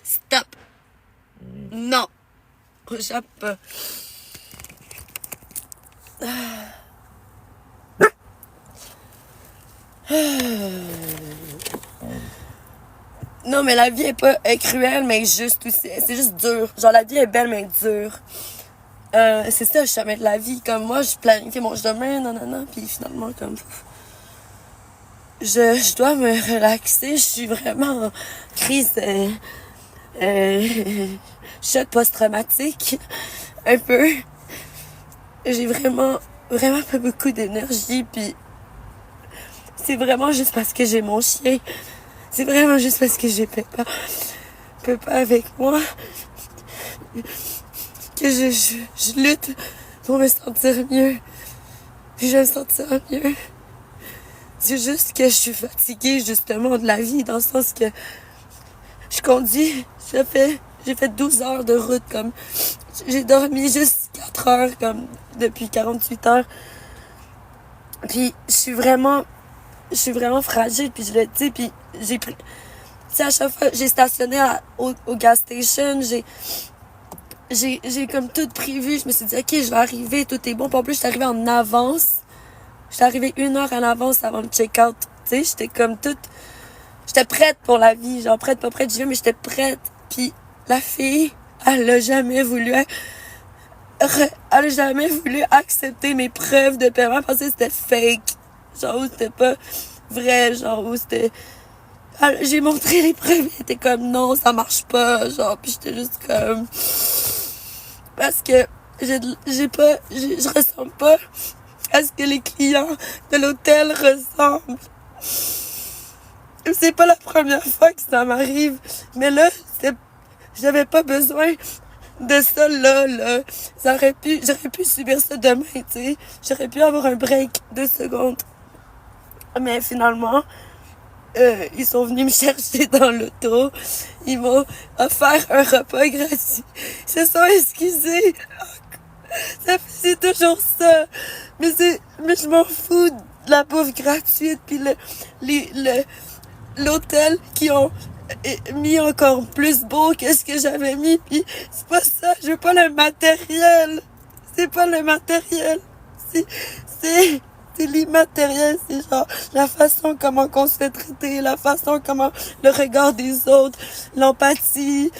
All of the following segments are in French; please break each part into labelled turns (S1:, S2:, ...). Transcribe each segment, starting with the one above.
S1: Stop. Non. J'aime pas. Non, mais la vie est cruelle, mais juste aussi. C'est juste dur. Genre, la vie est belle, mais dure. C'est ça, le chemin de la vie. Comme moi, je planifie mon demain, nanana, puis finalement, comme. Je dois me relaxer. Je suis vraiment en crise. Choc post-traumatique. Un peu. J'ai vraiment pas beaucoup d'énergie, puis c'est vraiment juste parce que j'ai mon chien. C'est vraiment juste parce que j'ai Peppa avec moi que je lutte pour me sentir mieux. Puis je vais me sentir mieux. C'est juste que je suis fatiguée, justement, de la vie, dans le sens que je conduis, j'ai fait 12 heures de route, comme, j'ai dormi juste 4 heures, comme, depuis 48 heures. Puis je suis vraiment fragile, puis je le dis, puis j'ai pris, tu sais, à chaque fois, j'ai stationné au gas station, j'ai comme tout prévu, je me suis dit, ok, je vais arriver, tout est bon, puis en plus, je suis arrivée en avance. J'étais arrivée 1 heure en avance avant le check-out. Tu sais, j'étais comme toute... J'étais prête pour la vie. Genre, prête, pas prête, j'y vais, mais j'étais prête. Puis la fille, elle a jamais voulu... Elle a jamais voulu accepter mes preuves de paiement parce que c'était fake. Genre, où c'était pas vrai. Genre, où c'était... J'ai montré les preuves, elle était comme, non, ça marche pas. Genre, puis j'étais juste comme... Parce que je ressemble pas à ce que les clients de l'hôtel ressemblent. C'est pas la première fois que ça m'arrive, mais là, j'avais pas besoin de ça là. J'aurais pu subir ça demain, tu sais. J'aurais pu avoir un break 2 secondes. Mais finalement, ils sont venus me chercher dans l'auto. Ils m'ont offert un repas gratuit. Ils se sont excusés. C'est toujours ça. Mais je m'en fous de la bouffe gratuite, puis l'hôtel qui ont mis encore plus beau que ce que j'avais mis, puis c'est pas ça, je veux pas le matériel. C'est pas le matériel. C'est l'immatériel, c'est genre la façon comment qu'on se fait traiter, la façon comment le regard des autres, l'empathie,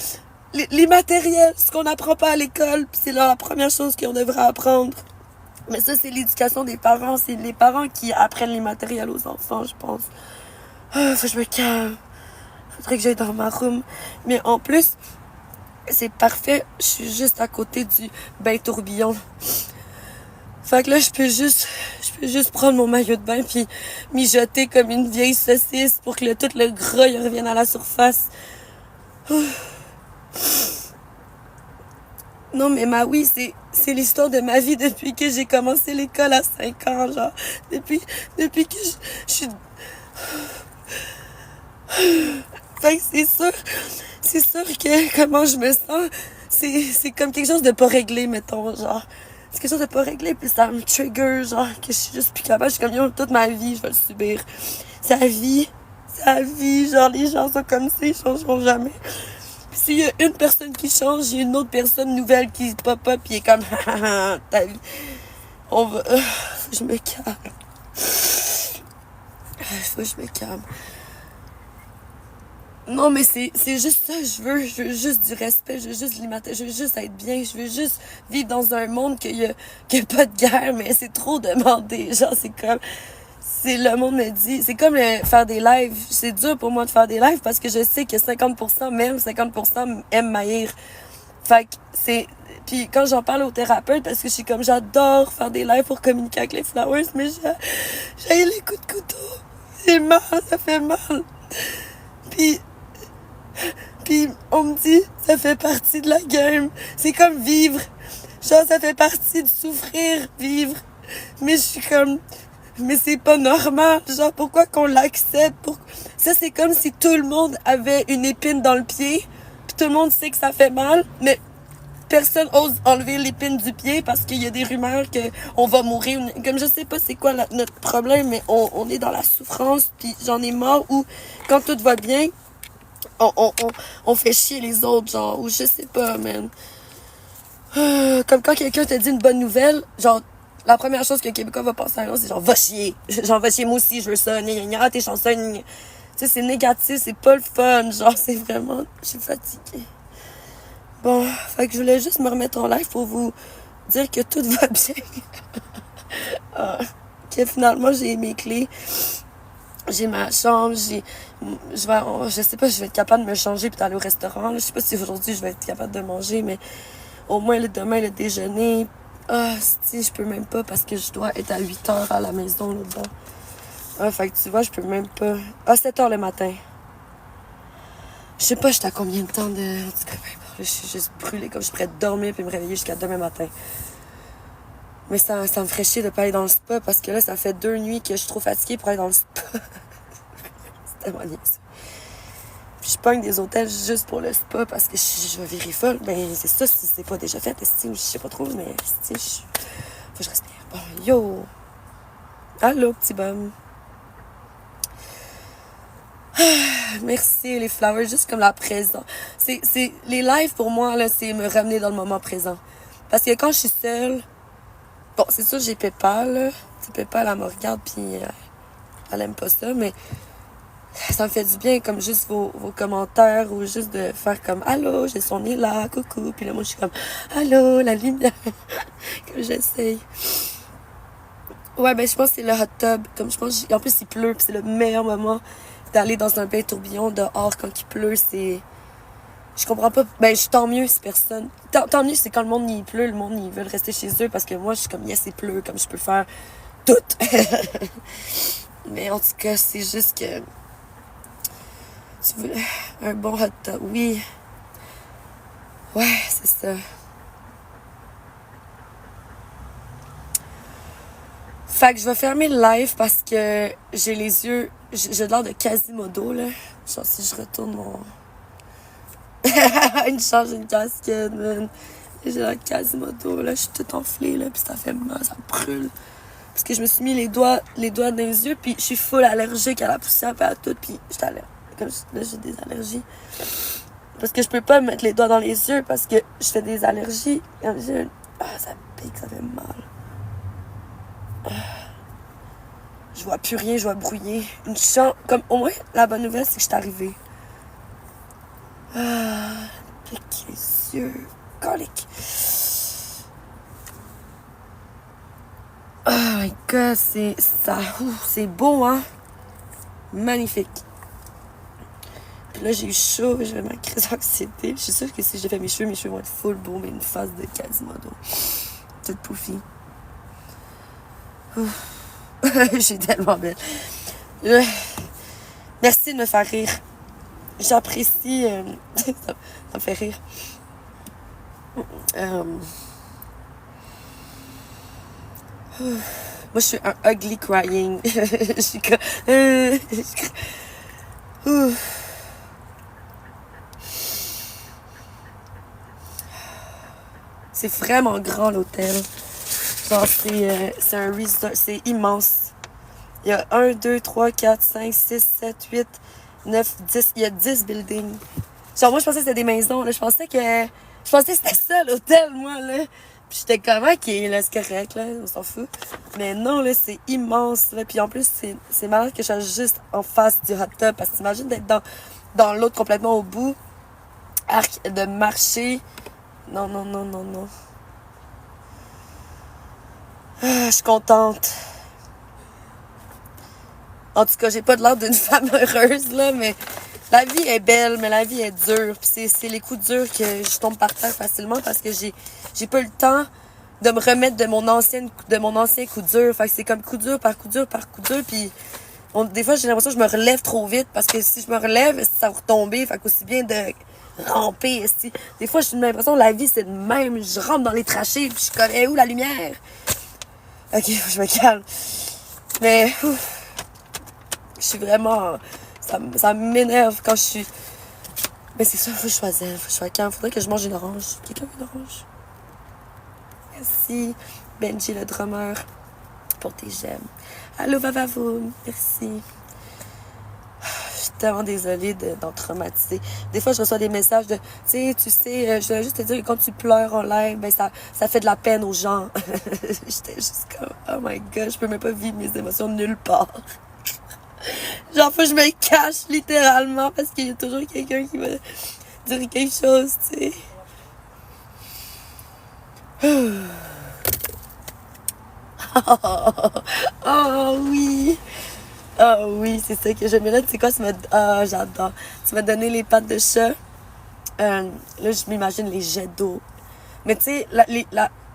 S1: l'immatériel, ce qu'on n'apprend pas à l'école, puis c'est la première chose qu'on devrait apprendre. Mais ça, c'est l'éducation des parents. C'est les parents qui apprennent l'immatériel aux enfants, je pense. Faut que je me calme. Faudrait que j'aille dans ma room. Mais en plus, c'est parfait. Je suis juste à côté du bain tourbillon. Fait que là, je peux juste prendre mon maillot de bain puis mijoter comme une vieille saucisse pour que tout le gras il revienne à la surface. Non, mais oui, c'est l'histoire de ma vie depuis que j'ai commencé l'école à 5 ans, genre. Depuis que je suis... Fait que c'est sûr que comment je me sens, c'est comme quelque chose de pas réglé, mettons, genre. C'est quelque chose de pas réglé, puis ça me trigger, genre, que je suis juste plus capable. Je suis comme, yo, toute ma vie, je vais le subir. Sa vie, genre, les gens sont comme ça, ils changeront jamais. Puis s'il y a une personne qui change, il y a une autre personne nouvelle qui pop up, puis il est comme, ta vie. Faut que je me calme. Faut que je me calme. Non, mais c'est juste ça, je veux juste du respect, je veux juste je veux juste être bien, je veux juste vivre dans un monde qu'il y a pas de guerre, mais c'est trop demandé, genre, le monde me dit, c'est comme faire des lives, c'est dur pour moi de faire des lives parce que je sais que 50% m'aiment, 50% aiment m'haïr. Fait que puis quand j'en parle au thérapeute, parce que je suis comme, j'adore faire des lives pour communiquer avec les flowers, mais j'ai les coups de couteau, c'est mal, ça fait mal. Puis on me dit, ça fait partie de la game. C'est comme vivre. Genre, ça fait partie de souffrir, vivre. Mais je suis comme, mais c'est pas normal. Genre, pourquoi qu'on l'accepte? Ça, c'est comme si tout le monde avait une épine dans le pied. Puis tout le monde sait que ça fait mal. Mais personne ose enlever l'épine du pied parce qu'il y a des rumeurs qu'on va mourir. Comme je sais pas c'est quoi notre problème, mais on est dans la souffrance. Puis j'en ai marre où, quand tout va bien, on fait chier les autres, genre, ou je sais pas, man. Comme quand quelqu'un te dit une bonne nouvelle, genre, la première chose qu'un Québécois va penser à nous, c'est genre, va chier. Genre, va chier, moi aussi, je veux ça, gna gna gna, t'es chanceux, gna gna. Tu sais, c'est négatif, c'est pas le fun, genre, c'est vraiment, je suis fatiguée. Bon, fait que je voulais juste me remettre en live pour vous dire que tout va bien. Que finalement, j'ai mes clés. J'ai ma chambre, je sais pas, je vais être capable de me changer puis d'aller au restaurant. Là. Je sais pas si aujourd'hui je vais être capable de manger, mais au moins demain, le déjeuner. Si, je peux même pas parce que je dois être à 8h à la maison là-bas. Fait que tu vois, je peux même pas. 7h le matin. Je sais pas, j'étais à combien de temps de. En tout cas, je suis juste brûlée comme je pourrais dormir puis me réveiller jusqu'à demain matin. Mais ça me ferait chier de pas aller dans le spa parce que là, ça fait 2 nuits que je suis trop fatiguée pour aller dans le spa. C'est tellement niaiseux. Puis je pogne des hôtels juste pour le spa parce que je vais virer folle. Ben, c'est ça, si c'est pas déjà fait, je sais pas trop, mais faut que je respire. Bon, yo! Allô, petit bum. Merci, les flowers, juste comme la présence. Les lives, pour moi, là, c'est me ramener dans le moment présent. Parce que quand je suis seule, bon, c'est sûr, j'ai Paypal, là. Tu Paypal, elle me regarde, puis elle aime pas ça, mais ça me fait du bien, comme juste vos commentaires, ou juste de faire comme « Allô, j'ai son nez là, coucou », puis là, moi, je suis comme « Allô, la lumière », comme j'essaye. Ouais, ben, je pense que c'est le hot tub, comme je pense, en plus, il pleut, puis c'est le meilleur moment d'aller dans un bain tourbillon dehors quand il pleut, c'est... Je comprends pas. Ben, tant mieux si personne. Tant mieux, c'est quand le monde il pleut, le monde ils veulent rester chez eux parce que moi, je suis comme, yes, il pleut, comme je peux faire tout. Mais en tout cas, c'est juste que. Tu veux un bon hot tub. Oui. Ouais, c'est ça. Fait que je vais fermer le live parce que j'ai les yeux. J'ai l'air de Quasimodo, là. Genre, si je retourne mon. Une change, une casquette, man. J'ai la Quasimodo, là, je suis toute enflée, là, puis ça fait mal, ça me brûle. Parce que je me suis mis les doigts dans les yeux, puis je suis full allergique à la poussière, puis à tout, puis j'étais allergique. Comme là, j'ai des allergies. Parce que je peux pas me mettre les doigts dans les yeux, parce que je fais des allergies. Ça pique, ça fait mal. Je vois plus rien, je vois brouiller. Une chance, comme, au moins, la bonne nouvelle, c'est que je suis arrivée. Pique les yeux. Colique. Oh my god, c'est beau, hein? Magnifique. Puis là, j'ai eu chaud, je vais ma crise d'anxiété. Je suis sûre que si j'ai fait mes cheveux vont être full beaux, mais une face de Quasimodo. Toute poufie. J'ai tellement belle. Merci de me faire rire. J'apprécie. Ça me fait rire. Moi, je suis un ugly crying. Je suis comme... C'est vraiment grand, l'hôtel. Genre, c'est un resort. C'est immense. Il y a 1, 2, 3, 4, 5, 6, 7, 8, 9, 10. Il y a 10 buildings. Genre, moi, je pensais que c'était des maisons. Là. Je pensais que c'était ça, l'hôtel, moi, là. Puis j'étais comme, ok, là, c'est correct, là, on s'en fout. Mais non, là, c'est immense, là. Puis en plus, c'est malade que je sois juste en face du hot tub. Parce que t'imagines d'être dans l'autre complètement au bout. De marcher. Non. Je suis contente. En tout cas, j'ai pas de l'air d'une femme heureuse, là, mais la vie est belle, mais la vie est dure. Puis c'est les coups durs que je tombe par terre facilement parce que j'ai pas eu le temps de me remettre de mon ancien coup dur. Fait que c'est comme coup dur par coup dur par coup dur. Puis des fois, j'ai l'impression que je me relève trop vite parce que si je me relève, ça va retomber. Fait qu'aussi bien de ramper. Des fois, j'ai l'impression que la vie, c'est le même. Je rentre dans les trachées puis je suis comme, où la lumière? Ok, je me calme. Mais, je suis vraiment... Ça m'énerve quand je suis... Mais c'est ça, faut que je sois zen, faut que je sois calme. Faudrait que je mange une orange. Quelqu'un veut une orange? Merci, Benji le drummer, pour tes j'aime. Allô, Vavavoum, merci. suis tellement désolée d'en traumatiser. Des fois, je reçois des messages de, tu sais, je voulais juste te dire que quand tu pleures en live, ben ça fait de la peine aux gens. J'étais juste comme, oh my god, je peux même pas vivre mes émotions nulle part. Genre, faut que je me cache littéralement parce qu'il y a toujours quelqu'un qui va dire quelque chose, tu sais. Oh oui! Oh oui, c'est ça que j'aime. Mais là, tu sais quoi, j'adore. Tu m'as donné les pattes de chat. Là, je m'imagine les jets d'eau. Mais tu sais,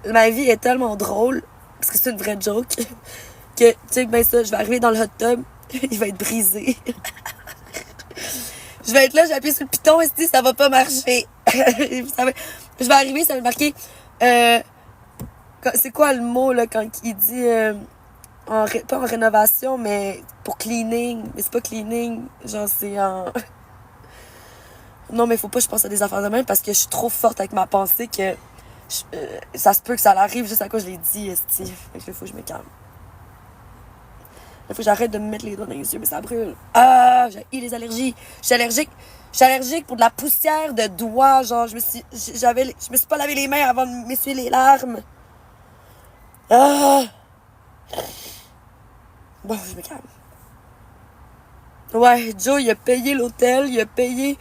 S1: ma vie est tellement drôle, parce que c'est une vraie joke, que, tu sais, ben ça, je vais arriver dans le hot tub, il va être brisé. Je vais être là, je vais appuyer sur le piton, et ça va pas marcher. Je vais arriver, ça va marquer, c'est quoi le mot, là, quand il dit, pas en rénovation, mais pour cleaning. Mais c'est pas cleaning, genre, c'est en... Non, mais faut pas que je pense à des affaires de même parce que je suis trop forte avec ma pensée que ça se peut que ça arrive juste à quoi je l'ai dit, esti. Fait que là, faut que je me calme. Il faut que j'arrête de me mettre les doigts dans les yeux, mais ça brûle. Ah, j'ai les allergies. Je suis allergique pour de la poussière de doigts. Genre, je me suis pas lavé les mains avant de m'essuyer les larmes. Ah! Bon, je me calme. Ouais, Joe, il a payé l'hôtel, il a payé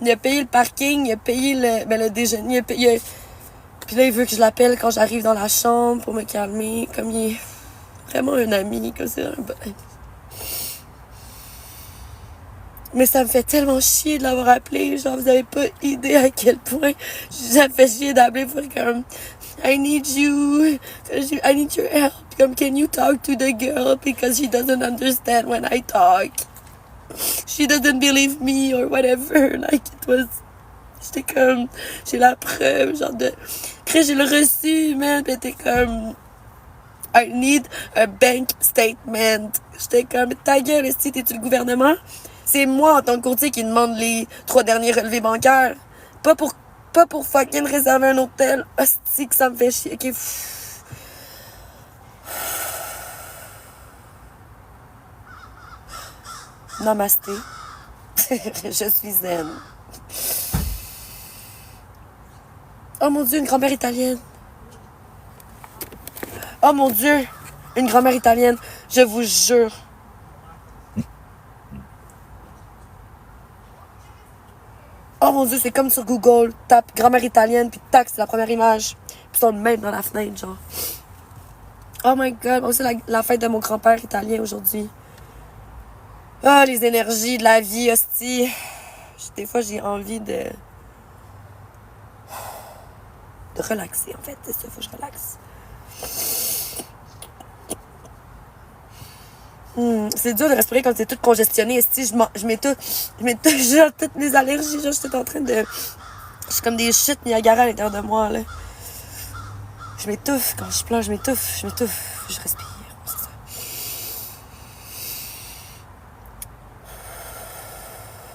S1: le parking, il a payé le déjeuner, puis là, il veut que je l'appelle quand j'arrive dans la chambre pour me calmer, comme il est vraiment un ami, comme c'est un... Mais ça me fait tellement chier de l'avoir appelé, genre, vous avez pas idée à quel point ça me fait chier d'appeler pour comme, I need you, I need your help, comme, can you talk to the girl because she doesn't understand when I talk. She doesn't believe me or whatever, like it was... J'étais comme, j'ai la preuve, genre de... Après, j'ai le reçu, man, pis t'es comme... I need a bank statement. J'étais comme, ta gueule, si t'es-tu le gouvernement? C'est moi, en tant que courtier, qui demande les 3 derniers relevés bancaires. Pas pour fucking réserver un hôtel. Hostie que ça me fait chier. Ok, Namasté. Je suis zen. Oh mon Dieu, une grand-mère italienne. Oh mon Dieu, une grand-mère italienne. Je vous jure. Oh mon Dieu, c'est comme sur Google. Tape grand-mère italienne, puis tac, c'est la première image. Puis ils sont même dans la fenêtre, genre. Oh my god, moi aussi la fête de mon grand-père italien aujourd'hui. Ah, les énergies de la vie, hostie. Des fois, j'ai envie de relaxer, en fait. C'est ça, faut que je relaxe. C'est dur de respirer quand t'es toute congestionnée. Esti, je m'étouffe, genre, toutes mes allergies, genre, je suis en train de... Je suis comme des chutes Niagara à l'intérieur de moi, là. Je m'étouffe, quand je pleure, je m'étouffe, je respire, c'est ça.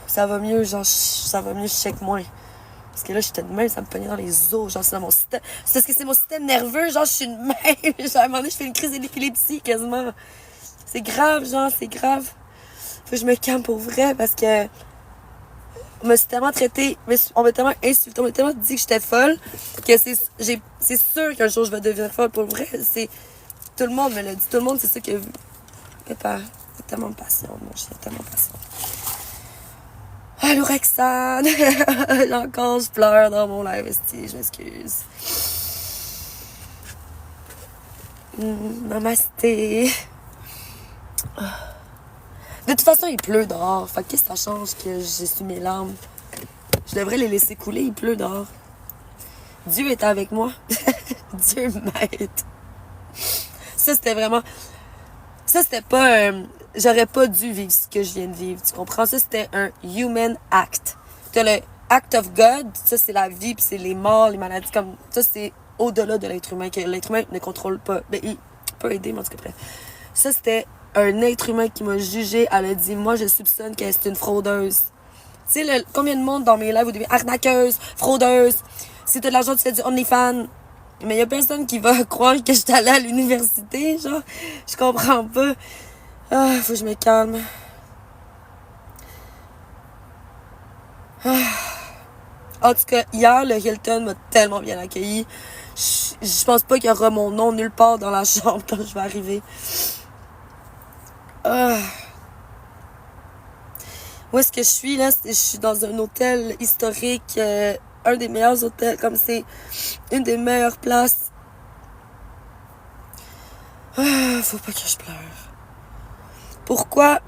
S1: Ça va mieux, genre, ça va mieux, je check moins. Parce que là, j'étais de même, ça me pognait dans les os, genre, c'est dans mon système. C'est parce que c'est mon système nerveux, genre, je suis de même. Genre, à un moment donné, je fais une crise d'épilepsie, quasiment. C'est grave, genre, c'est grave. Faut que je me calme pour vrai, parce que... On m'a tellement traité, on m'a tellement insulté, on m'a tellement dit que j'étais folle, que c'est sûr qu'un jour je vais devenir folle. Pour vrai, tout le monde me l'a dit. Tout le monde, c'est ça que... C'est tellement patient, mon chien, tellement patient. Ah, l'Orexane! Encore, je pleure dans mon live, esti, je m'excuse. Namasté. De toute façon, il pleut dehors. Fait qu'est-ce que ça change que j'essuie mes larmes? Je devrais les laisser couler, il pleut dehors. Dieu est avec moi. Dieu m'aide. Ça, c'était vraiment... Ça, c'était pas... J'aurais pas dû vivre ce que je viens de vivre, tu comprends? Ça, c'était un human act. T'as le act of God, ça, c'est la vie, puis c'est les morts, les maladies, comme... Ça, c'est au-delà de l'être humain, que l'être humain ne contrôle pas. Ben, il peut aider, mais en tout cas, bref. Ça, c'était un être humain qui m'a jugé. Elle a dit, moi, je soupçonne qu'elle est une fraudeuse. Tu sais, combien de monde dans mes lives au début, arnaqueuse, fraudeuse, si t'as de l'argent, tu fais du OnlyFans. Mais y a personne qui va croire que je suis allée à l'université, genre. Je comprends pas. Ah, faut que je me calme. En tout cas, hier, le Hilton m'a tellement bien accueilli. Je pense pas qu'il y aura mon nom nulle part dans la chambre quand je vais arriver. Ah. Où est-ce que je suis, là? Je suis dans un hôtel historique, un des meilleurs hôtels, comme c'est une des meilleures places. Ah, faut pas que je pleure. Pourquoi?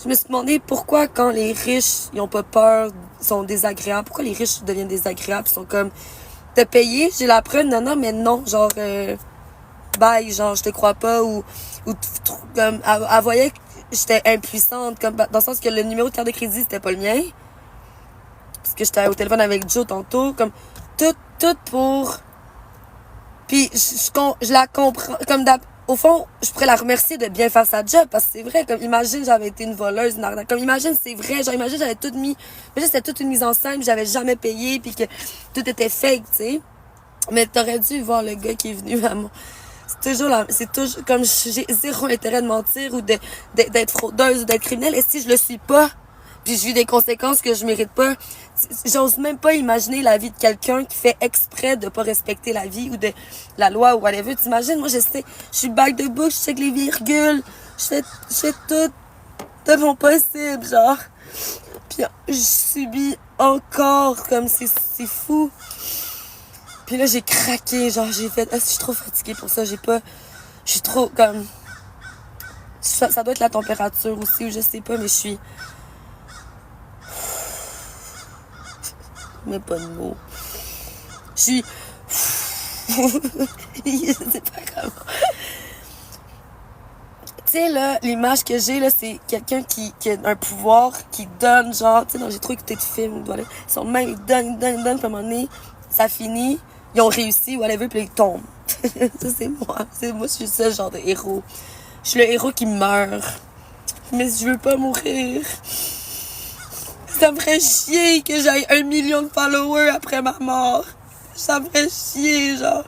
S1: Je me suis demandé pourquoi quand les riches, ils ont pas peur, sont désagréables. Pourquoi les riches deviennent désagréables? Ils sont comme, t'as payé, j'ai la preuve, non, mais non, genre, bye, genre, je te crois pas, ou comme, elle voyait que j'étais impuissante, comme, dans le sens que le numéro de carte de crédit, c'était pas le mien. Parce que j'étais au téléphone avec Joe tantôt, comme, tout pour. Puis, je la comprends, comme, au fond, je pourrais la remercier de bien faire sa job, parce que c'est vrai, comme, imagine, j'avais été une voleuse, une arnaque. Comme, imagine, c'est vrai, genre, imagine, j'avais tout mis, imagine, c'était toute une mise en scène, j'avais jamais payé, puis que tout était fake, tu sais. Mais t'aurais dû voir le gars qui est venu à moi. C'est toujours, comme, j'ai zéro intérêt de mentir ou d'être fraudeuse ou d'être criminelle, et si je le suis pas, puis j'ai eu des conséquences que je mérite pas. J'ose même pas imaginer la vie de quelqu'un qui fait exprès de pas respecter la vie ou de la loi ou whatever. T'imagines, moi, je sais, je suis back de book, je check les virgules, je fais tout de mon possible, genre. Puis je subis encore, comme c'est fou. Puis là, j'ai craqué, genre, j'ai fait, je suis trop fatiguée pour ça, je suis trop, comme, ça doit être la température aussi, ou je sais pas, mais je suis, mais pas de mots. Je suis, je sais pas comment. Tu sais, là, l'image que j'ai, là, c'est quelqu'un qui a un pouvoir, qui donne, genre, tu sais, j'ai trop écouté de films, voilà. Ils sont même, ils donnent, puis à un moment donné, ça finit, ils ont réussi, whatever, puis là, ils tombent. Ça, c'est moi. Moi, je suis ce genre de héros. Je suis le héros qui meurt. Mais je veux pas mourir. Ça me ferait chier que j'aille 1 million de followers après ma mort. Ça me ferait chier, genre.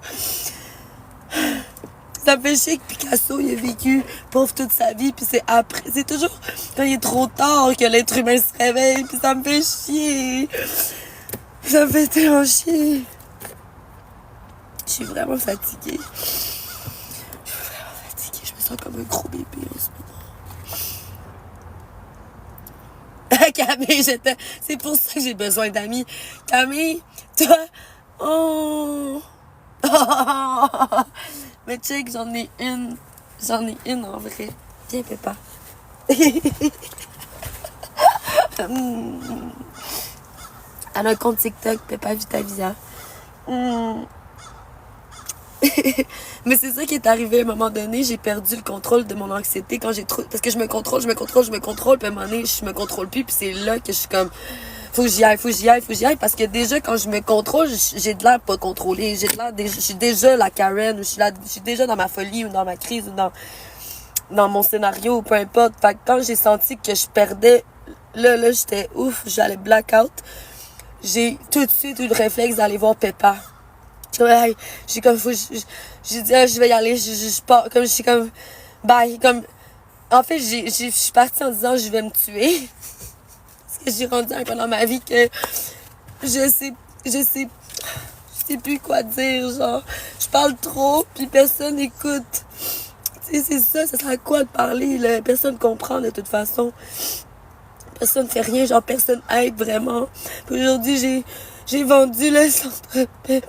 S1: Ça me fait chier que Picasso, il a vécu pauvre toute sa vie, puis c'est après, c'est toujours quand il est trop tard que l'être humain se réveille, puis ça me fait chier. Ça me fait tellement chier. Je suis vraiment fatiguée. Je me sens comme un gros bébé en ce moment. Camille, c'est pour ça que j'ai besoin d'amis. Camille, toi, oh. Mais check, j'en ai une en vrai. Viens, Peppa. Elle a un compte TikTok, Peppa Vitavia. Mais c'est ça qui est arrivé à un moment donné, j'ai perdu le contrôle de mon anxiété quand j'ai trop, parce que je me contrôle, puis à un moment donné, je me contrôle plus, puis c'est là que je suis comme, faut que j'y aille, parce que déjà, quand je me contrôle, j'ai de l'air pas contrôlée, je suis déjà la Karen, je suis déjà dans ma folie, ou dans ma crise, ou dans mon scénario, ou peu importe. Fait que quand j'ai senti que je perdais, là, j'étais ouf, j'allais blackout, j'ai tout de suite eu le réflexe d'aller voir Peppa. J'ai comme, j'ai dit, je vais y aller, je pars, comme, je suis comme, bye, comme, en fait, je suis partie en disant, je vais me tuer. Parce que j'ai rendu un peu dans ma vie que je sais plus quoi dire, genre, je parle trop, puis personne écoute. Tu sais, c'est ça sert à quoi de parler, là? Personne comprend de toute façon. Personne fait rien, genre, personne aide vraiment. Puis aujourd'hui, j'ai vendu le centre PEP.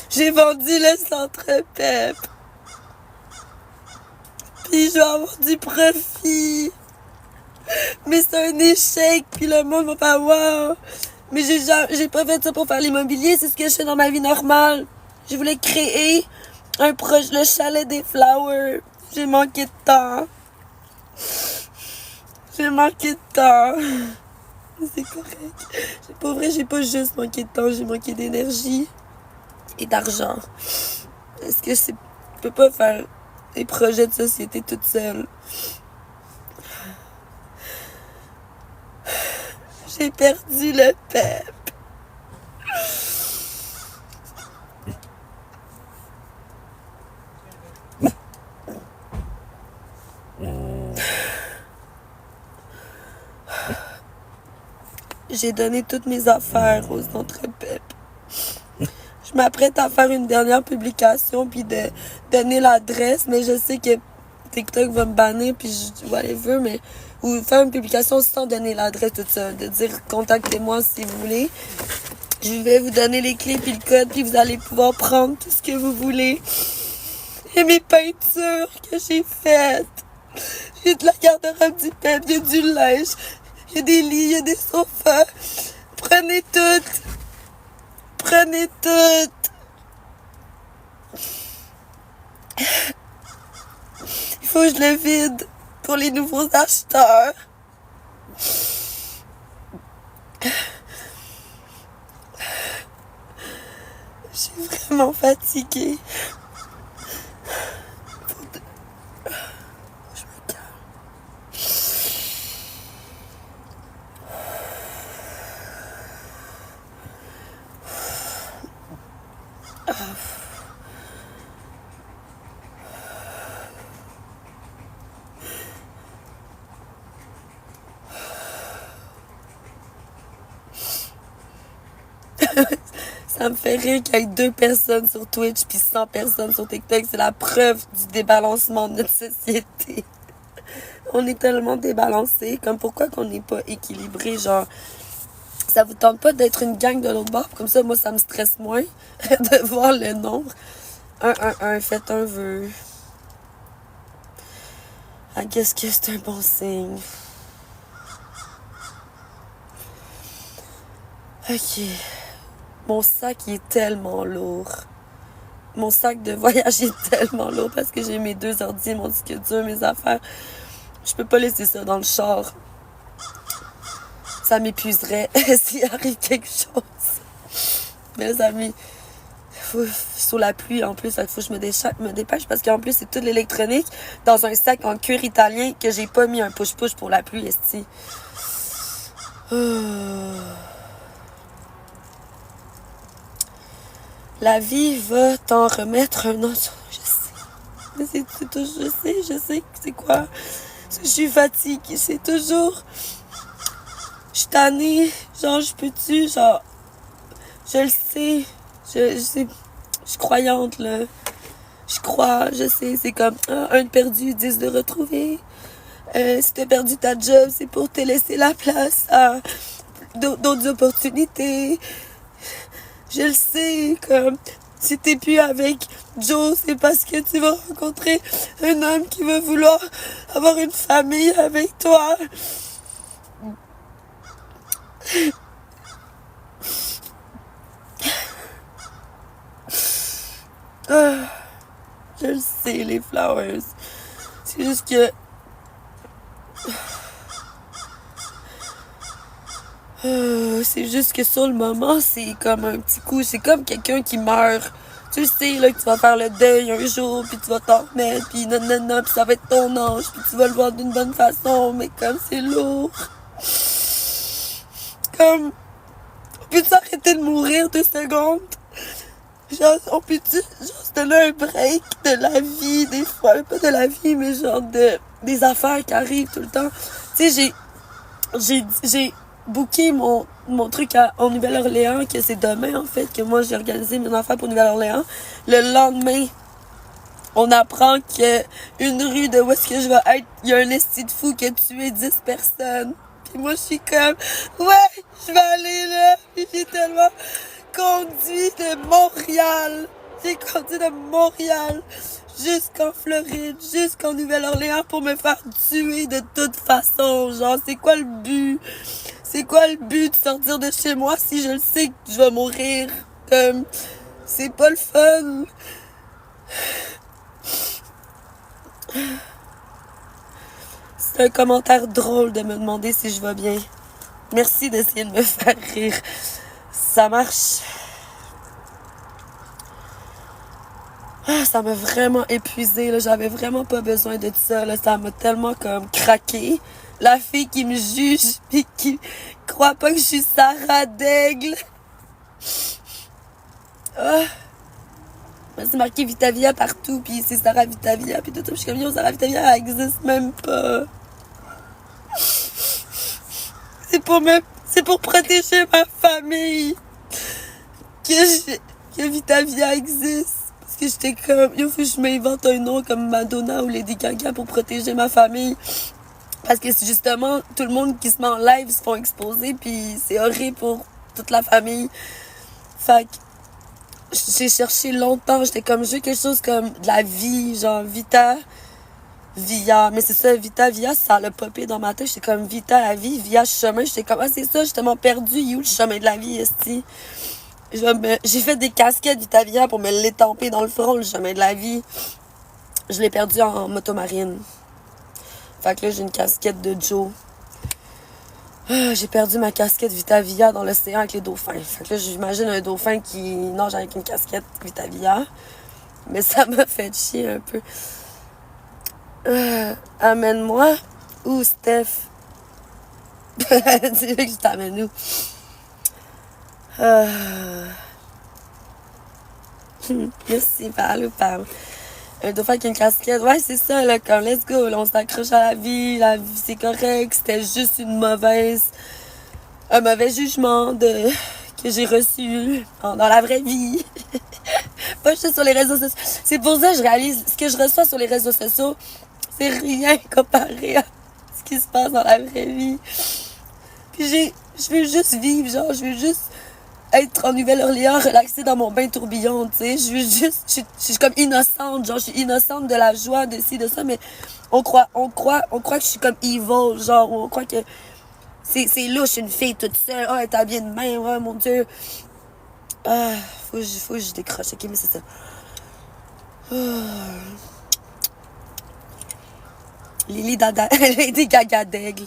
S1: J'ai vendu le centre PEP. Puis je vais avoir du profit. Mais c'est un échec, puis le monde va pas voir. Mais j'ai pas fait ça pour faire l'immobilier, c'est ce que je fais dans ma vie normale. Je voulais créer un projet, le chalet des flowers. J'ai manqué de temps. C'est correct. Pour vrai, j'ai pas juste manqué de temps, j'ai manqué d'énergie et d'argent. Est-ce que je peux pas faire des projets de société toute seule? J'ai perdu le PEP. j'ai donné toutes mes affaires aux entrepèpes. Je m'apprête à faire une dernière publication puis de donner l'adresse, mais je sais que TikTok va me bannir puis je whatever, mais ou faire une publication sans donner l'adresse, tout ça, de dire contactez-moi si vous voulez. Je vais vous donner les clés puis le code puis vous allez pouvoir prendre tout ce que vous voulez. Et mes peintures que j'ai faites. Il y a de la garde-robe du peuple, il y a du linge, il y a des lits, il y a des sofas. Prenez tout. Prenez tout. Il faut que je le vide pour les nouveaux acheteurs. Je suis vraiment fatiguée. Je me calme. Ça me fait rire qu'il y ait 2 personnes sur Twitch puis 100 personnes sur TikTok. C'est la preuve du débalancement de notre société. On est tellement débalancés. Comme pourquoi qu'on n'est pas équilibré, genre... Ça vous tente pas d'être une gang de l'autre bord? Comme ça, moi, ça me stresse moins de voir le nombre. 1, faites un vœu. Ah, qu'est-ce que c'est un bon signe? Ok. Mon sac, il est tellement lourd. Mon sac de voyage est tellement lourd parce que j'ai mes 2 ordi, mon disque dur, mes affaires. Je peux pas laisser ça dans le char. Ça m'épuiserait s'il arrive quelque chose. Mais les amis, sous la pluie, en plus, il faut que je me dépêche parce qu'en plus, c'est toute l'électronique dans un sac en cuir italien que j'ai pas mis un push-push pour la pluie, esti. La vie va t'en remettre un autre. Je sais. Mais c'est toujours, je sais que c'est quoi. Je suis fatiguée, c'est toujours... Je suis tannée, genre, je peux-tu, genre... Je le sais, je suis croyante, là. Je crois, je sais, c'est comme 1 de perdu, 10 de retrouvé. Si t'as perdu ta job, c'est pour te laisser la place à d'autres opportunités. Je le sais, comme si t'es plus avec Joe, c'est parce que tu vas rencontrer un homme qui va vouloir avoir une famille avec toi. Je le sais, les flowers. C'est juste que... c'est juste que sur le moment, c'est comme un petit coup. C'est comme quelqu'un qui meurt. Tu sais, là, que tu vas faire le deuil un jour, puis tu vas t'en remettre, puis nanana, puis ça va être ton ange, puis tu vas le voir d'une bonne façon, mais comme c'est lourd. Comme... On peut-tu arrêter de mourir 2 secondes? Genre, on peut-tu genre se donner un break de la vie, des fois, pas de la vie, mais genre des affaires qui arrivent tout le temps. Tu sais, j'ai booké mon truc en Nouvelle-Orléans, que c'est demain, en fait, que moi, j'ai organisé mes affaires pour Nouvelle-Orléans. Le lendemain, on apprend que une rue de où est-ce que je vais être, il y a un esti de fou qui a tué 10 personnes. Puis moi, je suis comme, ouais, je vais aller là. Puis j'ai tellement conduit de Montréal. J'ai conduit de Montréal jusqu'en Floride, jusqu'en Nouvelle-Orléans pour me faire tuer de toute façon. Genre, c'est quoi le but? C'est quoi le but de sortir de chez moi si je le sais que je vais mourir? Comme, c'est pas le fun. C'est un commentaire drôle de me demander si je vais bien. Merci d'essayer de me faire rire. Ça marche. Ça m'a vraiment épuisée, là. J'avais vraiment pas besoin de ça, là. Ça m'a tellement comme craqué. La fille qui me juge pis qui croit pas que je suis Sarah Daigle. C'est marqué Vitavia partout, puis c'est Sarah Vitavia, puis tout ça. Je suis comme, yo, Sarah Vitavia, elle existe même pas. C'est pour protéger ma famille que Vitavia existe. Parce que j'étais comme, il faut que je m'invente un nom comme Madonna ou Lady Gaga pour protéger ma famille. Parce que c'est justement, tout le monde qui se met en live se font exposer, puis c'est horrible pour toute la famille. Fait que j'ai cherché longtemps, j'étais comme, je veux quelque chose comme de la vie, genre Via. Mais c'est ça, Via, ça l'a popé dans ma tête. J'étais comme, Vita, la vie, Via, chemin. J'étais comme, ah, c'est ça, j'étais tellement perdu, il est où le chemin de la vie, esti? J'ai fait des casquettes Via pour me l'étamper dans le front, le chemin de la vie. Je l'ai perdu en motomarine. Fait que là, j'ai une casquette de Joe. J'ai perdu ma casquette Via dans l'océan avec les dauphins. Fait que là, j'imagine un dauphin qui nage avec une casquette Via. Mais ça m'a fait chier un peu. Amène-moi où, Steph? Tu veux que je t'amène où? Merci, parle ou parle. Un dauphin avec une casquette. Ouais, c'est ça, là, comme let's go, là, on s'accroche à la vie, c'est correct. C'était juste un mauvais jugement que j'ai reçu dans la vraie vie. Pas juste sur les réseaux sociaux. C'est pour ça que je réalise, ce que je reçois sur les réseaux sociaux, c'est rien comparé à ce qui se passe dans la vraie vie. Puis je veux juste vivre, genre, je veux juste être en Nouvelle-Orléans, relaxée dans mon bain tourbillon, tu sais. Je veux juste, je suis comme innocente, genre, je suis innocente de la joie, de ci, de ça, mais on croit que je suis comme evil, genre, on croit que c'est louche, une fille toute seule, oh, elle est habillée de même, oh, mon Dieu. Ah, faut que je décroche, ok, mais c'est ça. Lady Gaga d'aigle.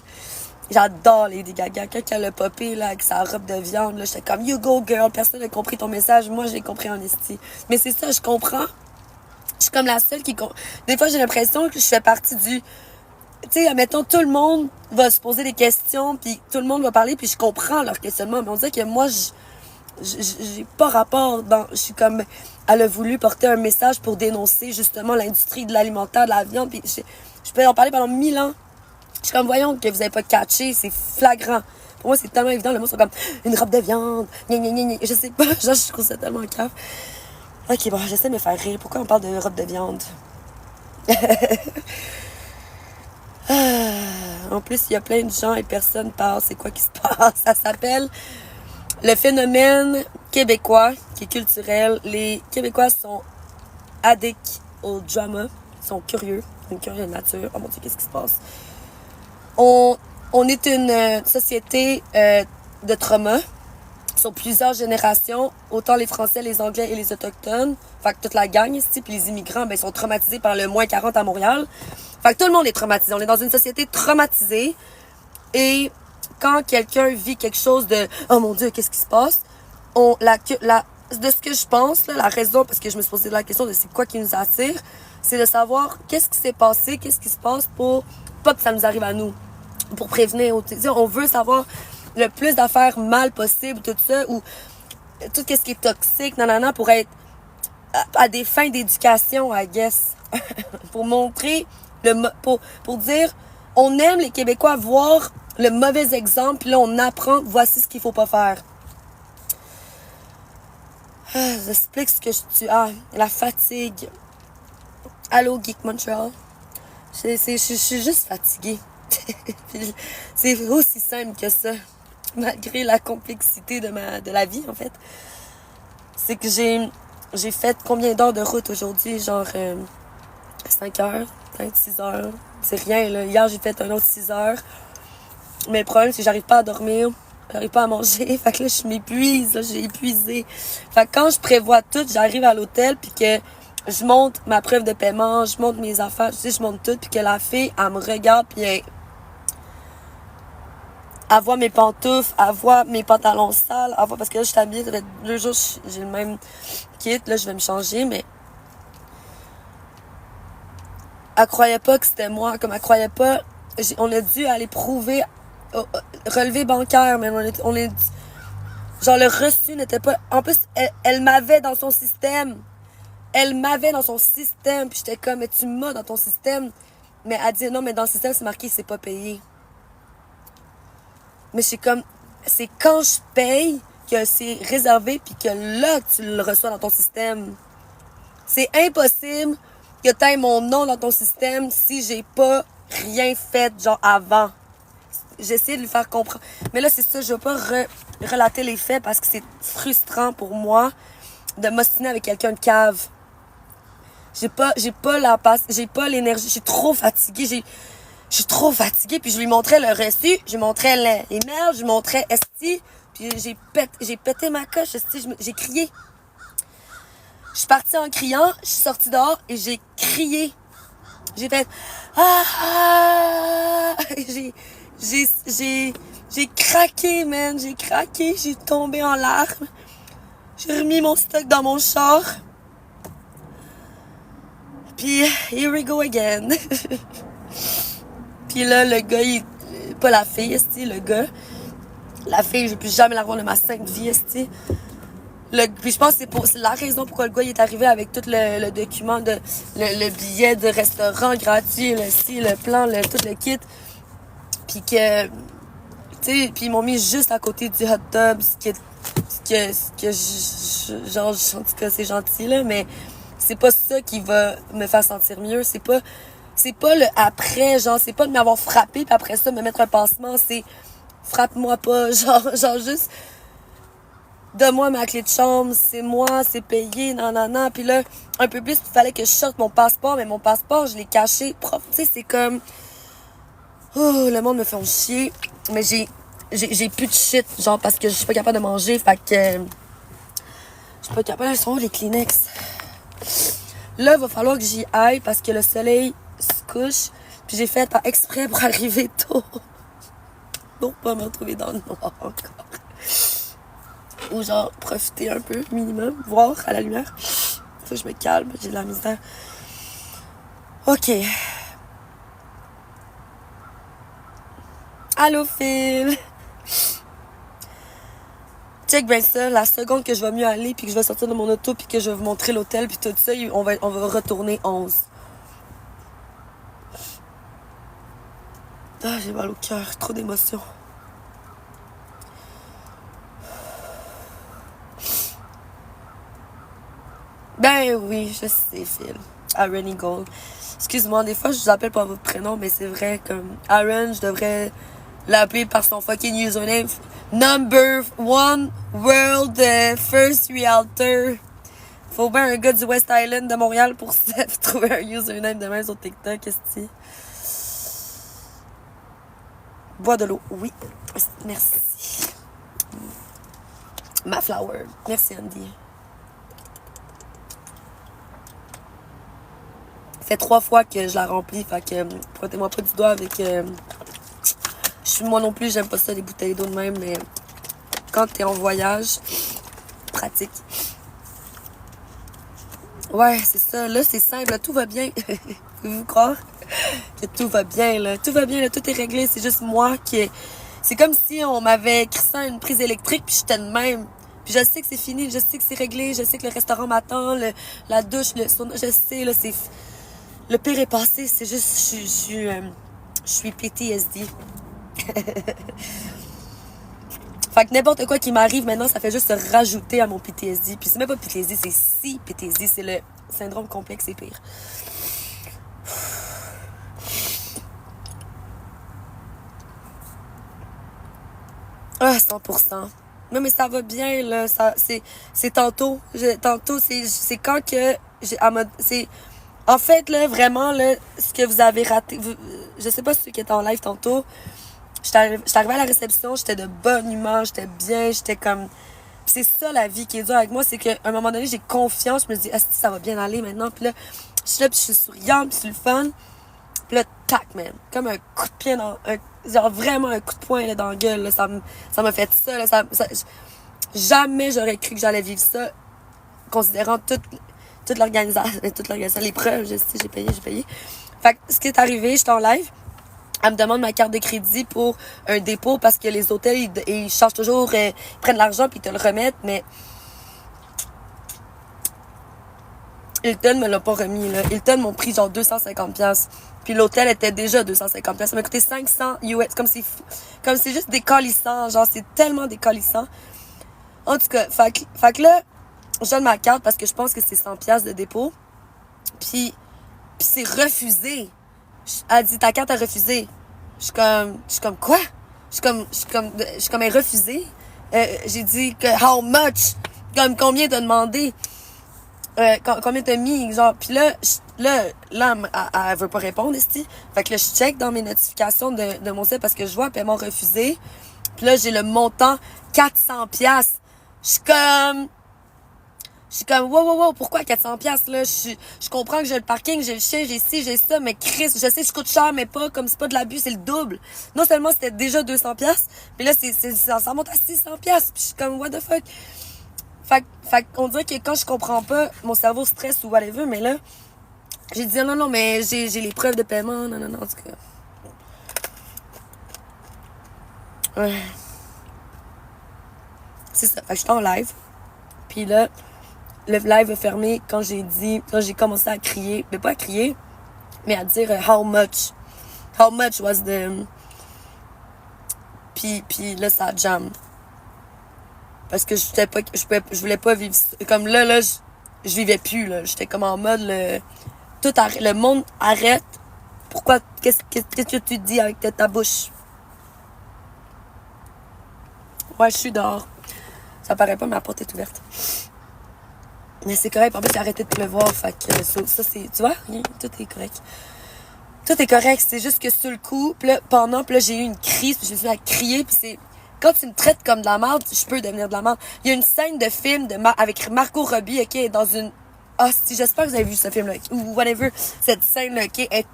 S1: J'adore Lady Gaga. Quand elle a popé là, avec sa robe de viande, là, j'étais comme you go girl, personne n'a compris ton message. Moi, je l'ai compris en esti. Mais c'est ça, je comprends. Je suis comme la seule qui comprend. Des fois, j'ai l'impression que je fais partie du. Tu sais, admettons, tout le monde va se poser des questions, puis tout le monde va parler, puis je comprends leur questionnement. Mais on dirait que moi, j'ai pas rapport dans. Je suis comme. Elle a voulu porter un message pour dénoncer justement l'industrie de l'alimentaire, de la viande, puis je peux en parler pendant 1000 ans. Je suis comme, voyons que vous avez pas catché, c'est flagrant. Pour moi, c'est tellement évident. Le mot, c'est comme une robe de viande. Je sais pas, genre, je trouve ça tellement grave. Ok, bon, j'essaie de me faire rire. Pourquoi on parle de robe de viande? En plus, il y a plein de gens et personne parle. C'est quoi qui se passe? Ça s'appelle le phénomène québécois, qui est culturel. Les Québécois sont addicts au drama. Ils sont curieux. Une curieuse nature. Oh mon Dieu, qu'est-ce qui se passe? On est une société de trauma sur plusieurs générations, autant les Français, les Anglais et les Autochtones. Fait que toute la gang ici, puis les immigrants, ben, ils sont traumatisés par le moins 40 à Montréal. Fait que tout le monde est traumatisé. On est dans une société traumatisée. Et quand quelqu'un vit quelque chose de « Oh mon Dieu, qu'est-ce qui se passe? » de ce que je pense, là, la raison, parce que je me suis posé la question de c'est quoi qui nous attire, c'est de savoir qu'est-ce qui s'est passé, qu'est-ce qui se passe pour pas que ça nous arrive à nous. Pour prévenir. On veut savoir le plus d'affaires mal possible, tout ça, ou tout ce qui est toxique, nanana, pour être à des fins d'éducation, I guess. Pour montrer, pour dire, on aime les Québécois voir le mauvais exemple, puis là, on apprend, voici ce qu'il faut pas faire. J'explique ce que tu as. La fatigue. Allô, Geek Montreal. Je suis juste fatiguée. C'est aussi simple que ça, malgré la complexité de la vie, en fait. C'est que j'ai fait combien d'heures de route aujourd'hui? Genre 5 heures, peut-être 6 heures. C'est rien, là. Hier, j'ai fait un autre 6 heures. Mais le problème, c'est que j'arrive pas à dormir. J'arrive pas à manger. Fait que là, je m'épuise. Là, j'ai épuisé. Fait que quand je prévois tout, j'arrive à l'hôtel, puis que je monte ma preuve de paiement, je monte mes affaires, tu sais, je monte tout, puis que la fille, elle me regarde, puis elle voit mes pantoufles, elle voit mes pantalons sales, elle voit, parce que là, je suis habillée, ça fait 2 jours, j'ai le même kit, là, je vais me changer, mais elle croyait pas que c'était moi, comme elle croyait pas, on a dû aller prouver, relevé bancaire, mais on est genre, le reçu n'était pas, en plus, elle m'avait dans son système. Elle m'avait dans son système, puis j'étais comme, mais tu m'as dans ton système. Mais elle dit, non, mais dans le système, c'est marqué, c'est pas payé. Mais je suis comme, c'est quand je paye que c'est réservé puis que là, tu le reçois dans ton système. C'est impossible que tu aies mon nom dans ton système si j'ai pas rien fait, genre, avant. J'essaie de lui faire comprendre. Mais là, c'est ça, je veux pas relater les faits parce que c'est frustrant pour moi de m'ostiner avec quelqu'un de cave. J'ai pas la passe, j'ai pas l'énergie, je suis trop fatiguée, je suis trop fatiguée, puis je lui montrais le reçu, je lui montrais les mails, je lui montrais esti, puis j'ai pété ma coche, esti, j'ai crié. Je suis partie en criant, je suis sortie dehors et j'ai crié. J'ai fait ah! J'ai craqué, man, j'ai craqué, j'ai tombé en larmes. J'ai remis mon stock dans mon char. Puis, here we go again. Puis là, le gars, pas la fille, esti, le gars. La fille, je vais plus jamais la voir de ma sainte vie, esti. Puis je pense que c'est la raison pourquoi le gars il est arrivé avec tout le document, le billet de restaurant gratuit, le plan, tout le kit. Puis que, tu sais, puis ils m'ont mis juste à côté du hot tub, genre, en tout cas, c'est gentil, là, mais c'est pas ça qui va me faire sentir mieux. C'est pas le après, genre, c'est pas de m'avoir frappé, puis après ça, me mettre un pansement, c'est frappe-moi pas, genre juste, donne-moi ma clé de chambre, c'est moi, c'est payé, nanana. Puis là, un peu plus, il fallait que je sorte mon passeport, mais mon passeport, je l'ai caché propre. Tu sais, c'est comme, oh, le monde me fait chier, mais j'ai plus de shit, genre, parce que je suis pas capable de manger, fait que, je suis pas capable, ils sont où les Kleenex? Là, il va falloir que j'y aille parce que le soleil se couche. Puis j'ai fait exprès pour arriver tôt. Pour pas me retrouver dans le noir encore. Ou genre profiter un peu, minimum, voir à la lumière. Faut que je me calme, j'ai de la misère. Ok. Allô, Phil! Check bien ça, la seconde que je vais mieux aller, puis que je vais sortir de mon auto, puis que je vais vous montrer l'hôtel, puis tout ça, on va retourner 11. Ah, j'ai mal au cœur, trop d'émotions. Ben oui, je sais, Phil. Aaron Eagle. Excuse-moi, des fois, je vous appelle par votre prénom, mais c'est vrai, comme Aaron, je devrais l'appeler par son fucking username. Number one world first realtor. Faut bien un gars du West Island de Montréal pour trouver un username de même sur TikTok, qu'est-ce que bois de l'eau, oui. Merci. Ma flower. Merci, Andy. Ça fait 3 fois que je la remplis, fait que pointez-moi pas du doigt avec... moi non plus, j'aime pas ça, les bouteilles d'eau de même, mais quand t'es en voyage, pratique. Ouais, c'est ça. Là, c'est simple. Là, tout va bien. Pouvez-vous croire que tout va bien, là? Tout va bien, là. Tout est réglé. C'est juste moi qui... C'est comme si on m'avait crissé une prise électrique, puis j'étais de même. Puis je sais que c'est fini, je sais que c'est réglé, je sais que le restaurant m'attend, la douche, le sauna, je sais, là, c'est... Le pire est passé, c'est juste... Je suis PTSD. Fait que n'importe quoi qui m'arrive maintenant, ça fait juste se rajouter à mon PTSD. Puis c'est même pas PTSD, c'est PTSD, c'est le syndrome complexe et pire. Ah, 100%. Non, mais ça va bien, là. C'est tantôt. Tantôt, c'est quand que c'est... En fait, là, vraiment, là, ce que vous avez raté... je sais pas ceux qui étaient en live tantôt. J'étais arrivée à la réception, j'étais de bonne humeur, j'étais bien, j'étais comme... Puis c'est ça la vie qui est dure avec moi, c'est qu'à un moment donné, j'ai confiance, je me dis, est-ce que ça va bien aller maintenant? Puis là, je suis là, puis je suis souriante, puis c'est le fun. Puis là, tac, man, comme un coup de pied genre vraiment un coup de poing là, dans la gueule, là, ça m'a fait ça, là, jamais j'aurais cru que j'allais vivre ça, considérant toute l'organisation, les preuves, je sais, j'ai payé. Fait que ce qui est arrivé, j'étais en live, elle me demande ma carte de crédit pour un dépôt parce que les hôtels, ils chargent toujours, ils prennent l'argent puis ils te le remettent, mais Hilton me l'a pas remis, là. Hilton m'ont pris genre 250$. Puis l'hôtel était déjà 250$. Ça m'a coûté 500 US. Comme c'est juste décalissant. Genre, c'est tellement décalissant. En tout cas, fait que là, je donne ma carte parce que je pense que c'est 100$ de dépôt. Puis c'est refusé. Elle dit, ta carte est refusée. Je suis comme, quoi? Je suis comme, elle est refusée. J'ai dit que, how much? Comme, combien t'as demandé? Combien t'as mis? Genre, pis là, elle veut pas répondre, esti. Fait que là, je check dans mes notifications de mon site parce que je vois paiement refusé. Puis là, j'ai le montant 400$. Je suis comme, wow, pourquoi 400$, là? Je comprends que j'ai le parking, j'ai le chien, j'ai ci, j'ai ça, mais Chris, je sais que je coûte cher, mais pas, comme c'est pas de l'abus, c'est le double. Non seulement c'était déjà 200$, puis là, ça monte à 600$, puis je suis comme, what the fuck? Fait on dirait que quand je comprends pas, mon cerveau stresse ou whatever, mais là, j'ai dit, non, mais j'ai les preuves de paiement, non, en tout cas. Ouais. C'est ça, fait que j'étais en live, puis là, le live est fermé quand j'ai commencé à crier, mais pas à crier, mais à dire how much was the... Puis là, ça jam. Parce que je voulais pas vivre, comme là, je vivais plus, là. J'étais comme en mode, le monde arrête. Pourquoi, qu'est-ce que tu dis avec ta bouche? Ouais, je suis dehors. Ça paraît pas, mais la porte est ouverte. Mais c'est correct. En fait, j'ai arrêté de pleuvoir. Fait que ça c'est... Tu vois? Tout est correct. Tout est correct. C'est juste que sur le coup, puis là, j'ai eu une crise. Puis je me suis mis à crier. Puis c'est... Quand tu me traites comme de la merde, je peux devenir de la merde. Il y a une scène de film avec Margot Robbie, OK, dans une... Ah, si, j'espère que vous avez vu ce film-là. Ou whatever. Cette scène-là, OK, elle est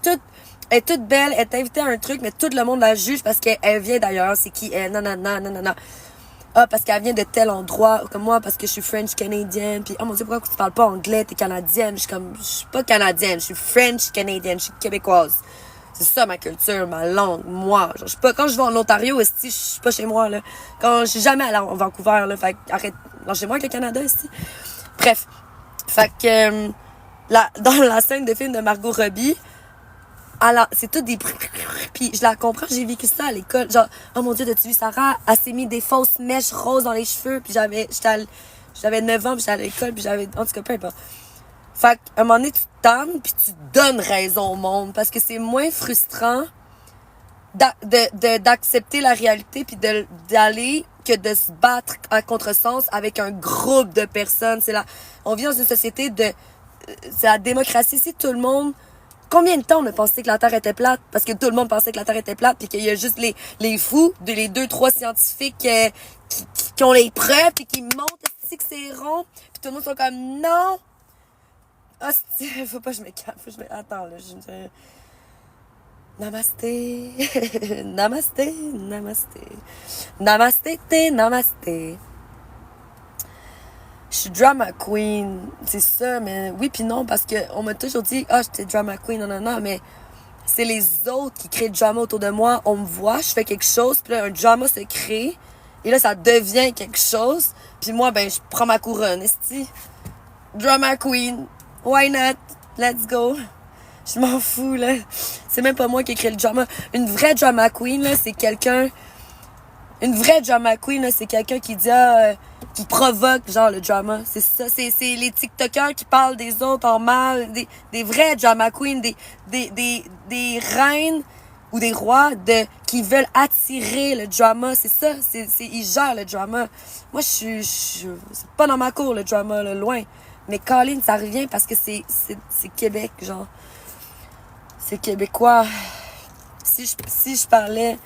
S1: toute belle. Elle est invitée à un truc, mais tout le monde la juge parce qu'elle vient d'ailleurs. C'est qui elle? Non. Ah, parce qu'elle vient de tel endroit, comme moi, parce que je suis French canadienne. Puis, oh mon Dieu, pourquoi tu parles pas anglais? T'es canadienne. Je suis pas canadienne, je suis French canadienne, je suis québécoise. C'est ça ma culture, ma langue, moi. Genre, quand je vais en Ontario, je suis pas chez moi, là. Quand je suis jamais allée en Vancouver, là. Fait arrête, lâchez-moi avec le Canada, ici. Bref. Fait que, dans la scène de film de Margot Robbie, alors, c'est tout des... Puis je la comprends, j'ai vécu ça à l'école. Genre, oh mon Dieu, t'as-tu vu Sarah? Elle s'est mis des fausses mèches roses dans les cheveux. Puis j'avais 9 ans, puis j'étais à l'école, puis en tout cas, peu importe. Fait qu'à un moment donné, tu te tannes, puis tu donnes raison au monde. Parce que c'est moins frustrant d'accepter la réalité, puis d'aller que de se battre à contresens avec un groupe de personnes. On vit dans une société c'est la démocratie. Si tout le monde... Combien de temps on a pensé que la Terre était plate? Parce que tout le monde pensait que la Terre était plate, puis qu'il y a juste les fous, les 2-3 scientifiques qui ont les preuves, puis qui montrent que c'est rond, puis tout le monde sont comme non! Ah, faut pas que je me calme, attends, là, Namasté, namasté, namasté, namasté. Je suis drama queen, c'est ça, mais oui puis non, parce que on m'a toujours dit, j'étais drama queen, non, mais c'est les autres qui créent le drama autour de moi. On me voit, je fais quelque chose, puis là, un drama se crée, et là, ça devient quelque chose, puis moi, je prends ma couronne, esti. Drama queen, why not? Let's go. Je m'en fous, là. C'est même pas moi qui ai créé le drama. Une vraie drama queen, là, c'est quelqu'un... Une vraie drama queen, là, c'est quelqu'un qui dit, qui provoque, genre, le drama. C'est ça. C'est les TikTokers qui parlent des autres en mal. Des vrais drama queens. Des reines ou des rois qui veulent attirer le drama. C'est ça. Ils gèrent le drama. Moi, c'est pas dans ma cour, le drama, là, loin. Mais Colin, ça revient parce que c'est Québec, genre. C'est québécois. Si je parlais,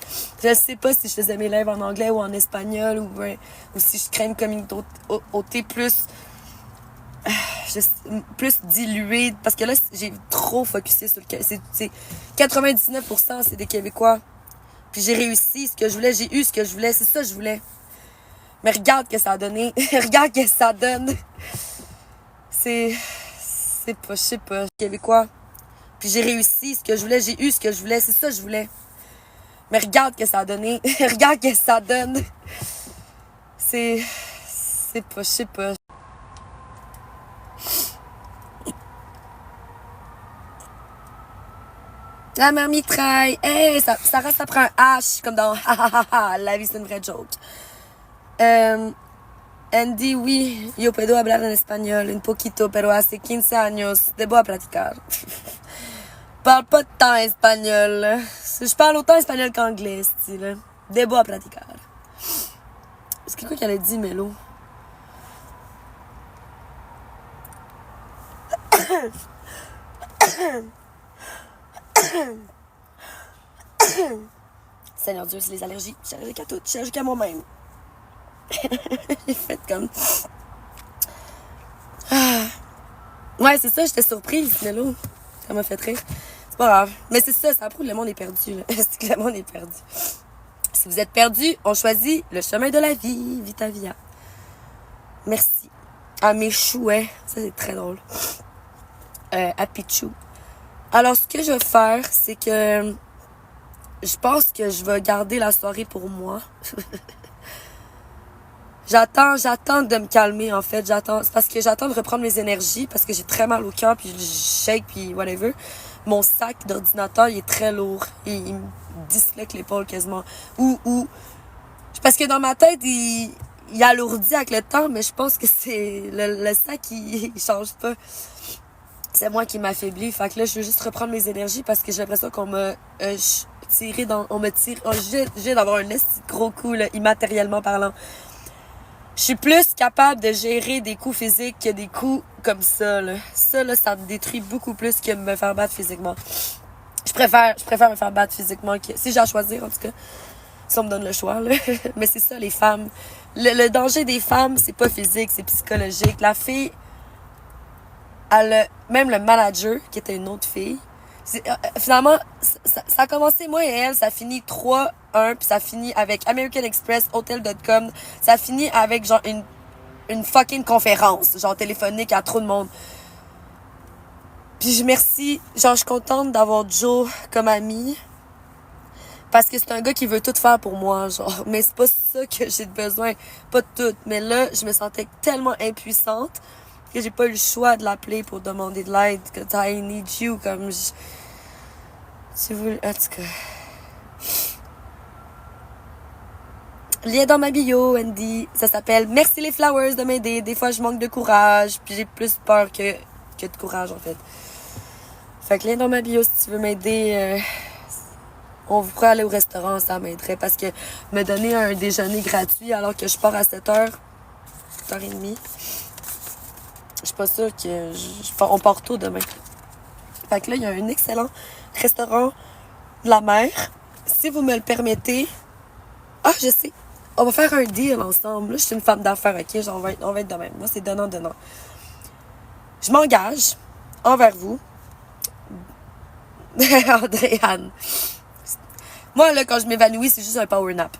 S1: je sais pas si je faisais mes lives en anglais ou en espagnol ou si je crée une communauté plus diluée, parce que là j'ai trop focusé sur le c'est 99% c'est des Québécois. Puis j'ai réussi ce que je voulais, j'ai eu ce que je voulais, c'est ça que je voulais. Mais regarde que ça a donné, regarde que ça donne. C'est pas, je sais pas, Québécois. Puis j'ai réussi ce que je voulais, j'ai eu ce que je voulais, c'est ça que je voulais. Mais regarde que ça a donné, regarde que ça donne. C'est pas, je sais pas. La mère mitraille. Hey, Sarah, ça prend un H, comme dans la vie, c'est une vraie joke. Andy, oui, yo puedo hablar en español un poquito, pero hace 15 años debo a praticar. Parle pas de temps espagnol. Je parle autant espagnol qu'anglais, style. Debo a praticar. C'est quoi qu'elle a dit, Mélo? Seigneur Dieu, c'est les allergies. Je suis allergique à tout. Je suis allergique à moi-même. J'ai fait comme... Ouais, c'est ça, j'étais surprise, Mélo. Ça m'a fait rire. C'est pas grave. Mais c'est ça, ça prouve que le monde est perdu. Là. C'est que le monde est perdu. Si vous êtes perdu, on choisit le chemin de la vie. Vita Via. Merci. À mes chouets. Ça, c'est très drôle. À Pichou. Alors, ce que je vais faire, c'est que... Je pense que je vais garder la soirée pour moi. J'attends de me calmer, en fait. C'est parce que j'attends de reprendre mes énergies, parce que j'ai très mal au cœur, puis je shake, puis whatever. Mon sac d'ordinateur, il est très lourd. Et il me disloque l'épaule quasiment. Parce que dans ma tête, il alourdit avec le temps, mais je pense que c'est le sac, il change pas. C'est moi qui m'affaiblis. Fait que là, je veux juste reprendre mes énergies, parce que j'ai l'impression qu'on m'a tiré dans... je viens d'avoir un esti de gros coup, là, immatériellement parlant. Je suis plus capable de gérer des coups physiques que des coups comme ça, là. Ça, là, ça me détruit beaucoup plus que me faire battre physiquement. Je préfère me faire battre physiquement que... Si j'ai à choisir, en tout cas. Si on me donne le choix, là. Mais c'est ça, les femmes. Le danger des femmes, c'est pas physique, c'est psychologique. La fille, même le manager, qui était une autre fille, finalement, ça a commencé, moi et elle, ça finit 3-1, puis ça finit avec American Express, Hotel.com, ça finit avec genre une fucking conférence, genre téléphonique à trop de monde. Puis je suis contente d'avoir Joe comme ami, parce que c'est un gars qui veut tout faire pour moi, genre, mais c'est pas ça que j'ai besoin, pas de tout. Mais là, je me sentais tellement impuissante que j'ai pas eu le choix de l'appeler pour demander de l'aide, que I need you, comme si vous... En tout cas... Lien dans ma bio, Andy. Ça s'appelle Merci les flowers de m'aider. Des fois, je manque de courage, puis j'ai plus peur que de courage, en fait. Fait que lien dans ma bio, si tu veux m'aider, on vous pourrait aller au restaurant, ça m'aiderait. Parce que me donner un déjeuner gratuit alors que je pars à 7h, 7h30, je suis pas sûre que... On part tôt demain. Fait que là, il y a un excellent restaurant de la mer. Si vous me le permettez... Ah, je sais. On va faire un deal ensemble. Là, je suis une femme d'affaires, OK? Genre, on va être de même. Moi, c'est donnant-donnant. Je m'engage envers vous. Andréane. Moi, là, quand je m'évanouis, c'est juste un power nap.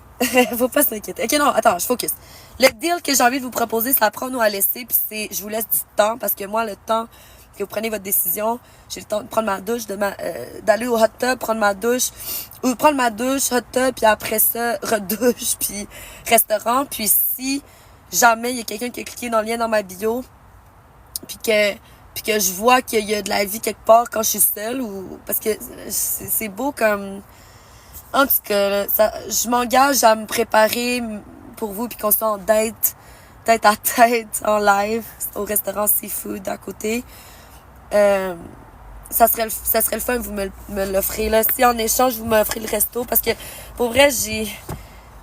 S1: Faut pas s'inquiéter. OK, non, attends, je focus. Le deal que j'ai envie de vous proposer, c'est à prendre ou à laisser. Puis je vous laisse du temps, parce que moi, le temps que vous prenez votre décision, j'ai le temps de prendre ma douche, d'aller au hot tub, prendre ma douche, ou prendre ma douche, hot tub, puis après ça, redouche, puis restaurant. Puis si jamais il y a quelqu'un qui a cliqué dans le lien dans ma bio, puis que je vois qu'il y a de la vie quelque part quand je suis seule, ou parce que c'est beau comme... En tout cas, là, je m'engage à me préparer pour vous, puis qu'on soit en date à tête, en live, au restaurant Seafood à côté. Ça serait le fun, vous me l'offrez, là. Si en échange, vous m'offrez le resto, parce que, pour vrai,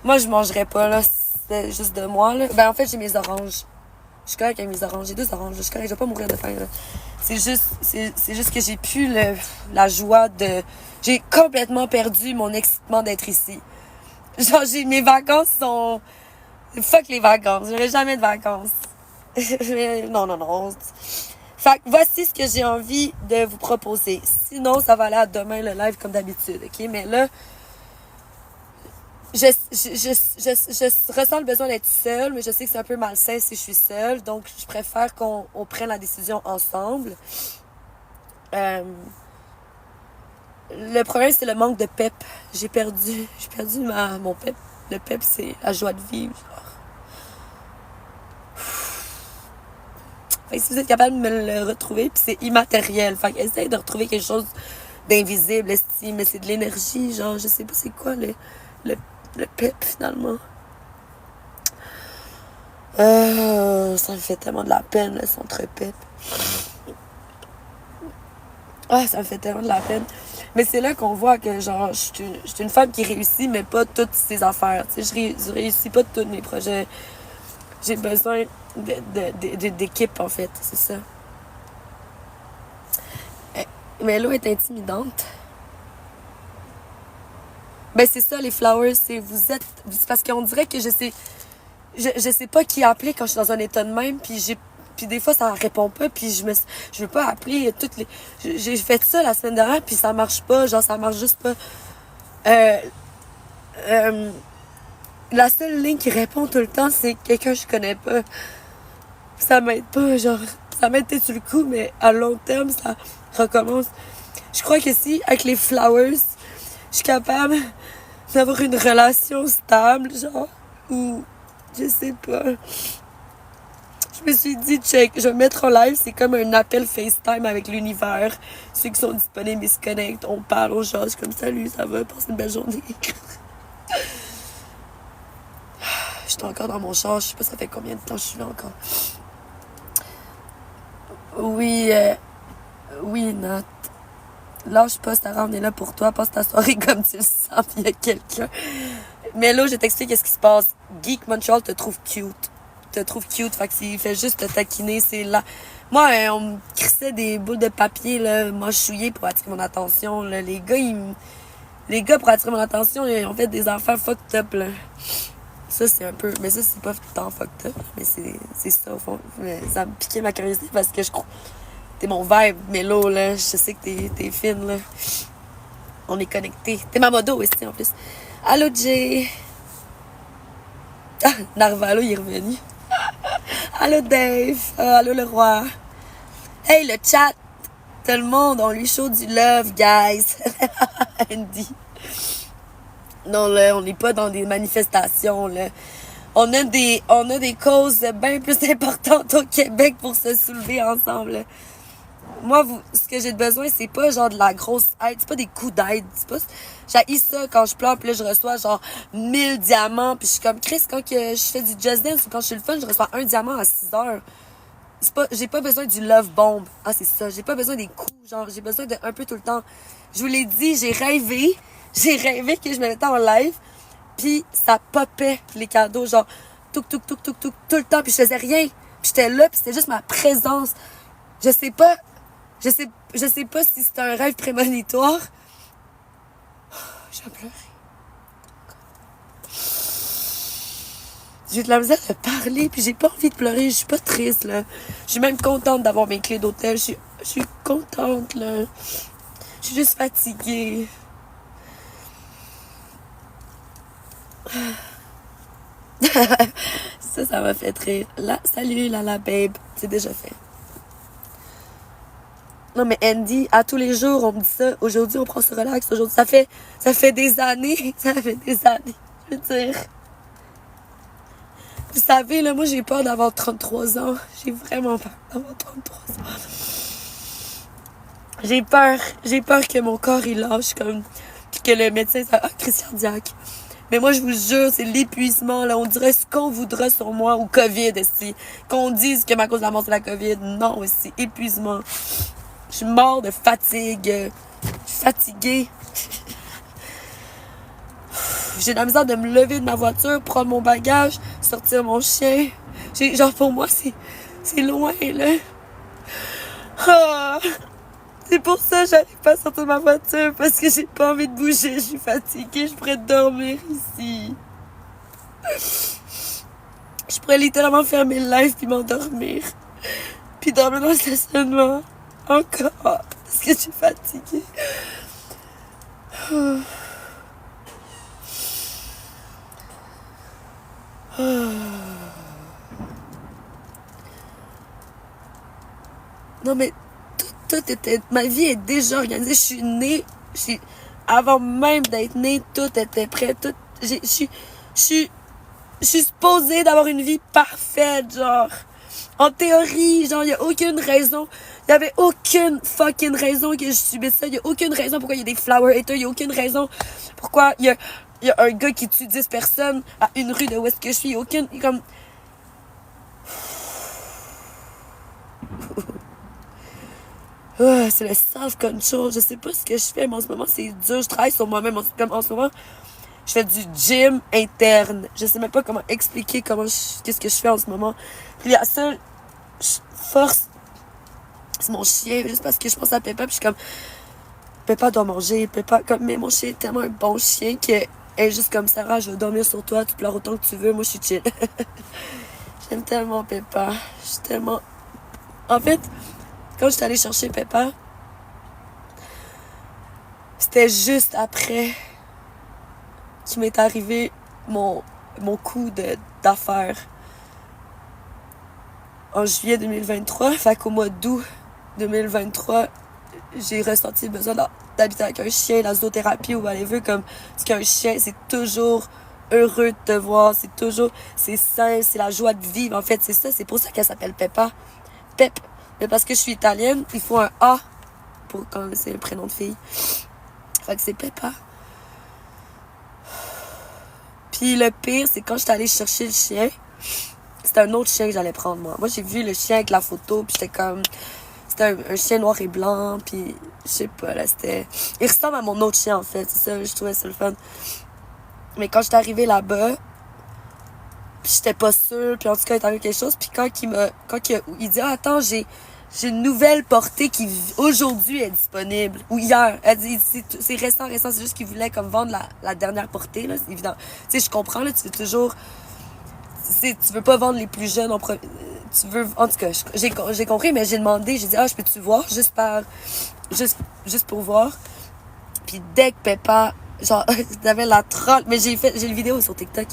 S1: moi, je mangerais pas, là. C'est juste de moi, là. Ben, en fait, j'ai mes oranges. Je suis correcte avec mes oranges. J'ai 2 oranges. Je suis correcte, je vais pas mourir de faim, là. C'est juste que j'ai plus la joie de... J'ai complètement perdu mon excitement d'être ici. Genre, mes vacances sont... Fuck les vacances. J'aurai jamais de vacances. Non. Fait que voici ce que j'ai envie de vous proposer. Sinon, ça va aller à demain le live comme d'habitude, OK? Mais là, je ressens le besoin d'être seule, mais je sais que c'est un peu malsain si je suis seule. Donc, je préfère qu'on prenne la décision ensemble. Le problème, c'est le manque de pep. J'ai perdu mon pep. Le pep, c'est la joie de vivre. Fait que si vous êtes capable de me le retrouver, puis c'est immatériel. Fait que essayez de retrouver quelque chose d'invisible, esti, mais c'est de l'énergie, genre, je sais pas c'est quoi le, le pep, finalement. Ça me fait tellement de la peine, le centre pep. Ah, ça me fait tellement de la peine. Mais c'est là qu'on voit que, genre, je suis une femme qui réussit, mais pas toutes ses affaires. Tu sais, je réussis pas tous mes projets. J'ai besoin d'équipe, en fait. C'est ça. Mais l'eau est intimidante. Ben, c'est ça, les flowers. C'est c'est parce qu'on dirait que je sais pas qui appeler quand je suis dans un état de même, puis des fois ça répond pas, puis je veux pas appeler toutes les j'ai fait ça la semaine dernière, puis ça marche pas, genre ça marche juste pas. Euh, euh, la seule ligne qui répond tout le temps, c'est quelqu'un que je connais pas. Ça m'aide pas, genre ça m'aide peut-être sur le coup, mais à long terme ça recommence. Je crois que si avec les flowers, je suis capable d'avoir une relation stable, genre, ou je sais pas. Je me suis dit, check, je vais mettre en live, c'est comme un appel FaceTime avec l'univers. Ceux qui sont disponibles, ils se connectent, on parle, on jase comme salut, ça va, passe une belle journée. J'étais encore dans mon char, je sais pas ça fait combien de temps je suis là encore. Oui, oui, Nat. Lâche pas, Sarah, on est là pour toi, passe ta soirée comme tu le sens, il y a quelqu'un. Mais là, je t'explique qu'est-ce qui se passe. Geek Montreal te trouve cute. Fait que s'il fait juste te taquiner, c'est là. Moi, on me crissait des boules de papier, là, mâchouillées pour attirer mon attention, là. Les gars, pour attirer mon attention, ils ont fait des affaires fucked up, là. Ça, c'est un peu, mais ça, c'est pas tant fucked up, mais c'est ça, au fond. Mais ça me piquait ma curiosité parce que je crois, t'es mon vibe, Mélo, là. Je sais que t'es fine, là. On est connectés. T'es ma modo aussi, en plus. Allô, Jay. Ah, Narvalo, il est revenu. Allô, Dave. Allô, le roi. Hey, le chat. Tout le monde, on lui show du love, guys. Andy. Non, là, on n'est pas dans des manifestations, là. On a des causes bien plus importantes au Québec pour se soulever ensemble, là. Moi, ce que j'ai besoin, c'est pas genre de la grosse aide, c'est pas des coups d'aide, c'est pas, j'haïs ça quand je pleure, puis là, je reçois genre 1000 diamants, puis je suis comme, Chris, quand que je fais du Just Dance ou quand je suis le fun, je reçois un diamant à 6 heures. J'ai pas besoin du love bomb. Ah, c'est ça, j'ai pas besoin des coups, genre, j'ai besoin de un peu tout le temps. Je vous l'ai dit, j'ai rêvé que je me mettais en live, puis ça popait les cadeaux, genre, tout le temps, puis je faisais rien, puis j'étais là, puis c'était juste ma présence. Je sais pas si c'est un rêve prémonitoire. J'ai pleuré. J'ai de la misère de parler, puis j'ai pas envie de pleurer. Je suis pas triste, là. Je suis même contente d'avoir mes clés d'hôtel. Je suis contente, là. Je suis juste fatiguée. Ça m'a fait rire. Là, salut, la babe. C'est déjà fait. Non, mais Andy, à tous les jours, on me dit ça. Aujourd'hui, on prend ce relax. Aujourd'hui, ça fait des années. Ça fait des années. Je veux dire. Vous savez, là, moi, j'ai peur d'avoir 33 ans. J'ai vraiment peur d'avoir 33 ans. J'ai peur que mon corps, il lâche comme, puis que le médecin, ça, crise cardiaque. Mais moi, je vous jure, c'est l'épuisement, là. On dirait ce qu'on voudra sur moi, ou COVID, aussi. Qu'on dise que ma cause de la mort, c'est la COVID. Non, c'est épuisement. Je suis mort de fatigue. Je suis fatiguée. J'ai de la misère de me lever de ma voiture, prendre mon bagage, sortir mon chien. Genre, pour moi, c'est loin, là. Ah, c'est pour ça que j'arrive pas à sortir de ma voiture, parce que j'ai pas envie de bouger. Je suis fatiguée, je pourrais dormir ici. Je pourrais littéralement fermer le live puis m'endormir. Puis dormir dans le stationnement. Encore. Parce que je suis fatiguée. Non, mais tout était... Ma vie est déjà organisée. Je suis née... Avant même d'être née, tout était prêt. Je suis supposée d'avoir une vie parfaite, genre. En théorie, genre, il y a aucune raison. Il y avait aucune fucking raison que je subisse ça. Il y a aucune raison pourquoi il y a des flower haters. Il y a aucune raison pourquoi il y a un gars qui tue 10 personnes à une rue de où est-ce que je suis. Il y a aucune, comme... Oh, c'est le self-control. Je sais pas ce que je fais, mais en ce moment, c'est dur. Je travaille sur moi-même. Comme en ce moment, je fais du gym interne. Je sais même pas comment expliquer qu'est-ce que je fais en ce moment. Puis la seule force, c'est mon chien. Juste parce que je pense à Peppa, puis je suis comme, Peppa doit manger. Peppa, comme, mais mon chien est tellement un bon chien que elle est juste comme, Sarah, je vais dormir sur toi, tu pleures autant que tu veux. Moi, je suis chill. J'aime tellement Peppa. Je suis tellement... En fait, quand je suis allée chercher Peppa, c'était juste après qu'il m'est arrivé mon coup d'affaires en juillet 2023. Fait qu'au mois d'août 2023, j'ai ressenti le besoin d'habiter avec un chien, la zoothérapie ou whatever, comme, parce qu'un chien, c'est toujours heureux de te voir, c'est sain, c'est la joie de vivre, en fait, c'est ça, c'est pour ça qu'elle s'appelle Peppa. Pep. Mais parce que je suis italienne, il faut un A pour quand c'est le prénom de fille. Fait que c'est Peppa. Puis le pire, c'est quand j'étais allée chercher le chien, c'était un autre chien que j'allais prendre, moi. Moi, j'ai vu le chien avec la photo, puis j'étais comme... C'était un chien noir et blanc, puis je sais pas, là, c'était... Il ressemble à mon autre chien, en fait, c'est ça, je trouvais ça le fun. Mais quand j'étais arrivée là-bas, puis j'étais pas sûre, puis en tout cas, il est arrivé quelque chose, puis quand il dit « Ah, attends, j'ai une nouvelle portée qui aujourd'hui est disponible. » Ou hier. Elle dit, c'est récent, c'est juste qu'il voulait comme vendre la dernière portée, là, c'est évident. Tu sais, je comprends, là, tu veux toujours... Tu veux pas vendre les plus jeunes en premier. Tu veux... En tout cas, j'ai compris, mais j'ai demandé, j'ai dit, ah, je peux-tu voir? Juste pour voir. Puis dès que Peppa, genre, t'avais la troll, mais j'ai une vidéo sur TikTok.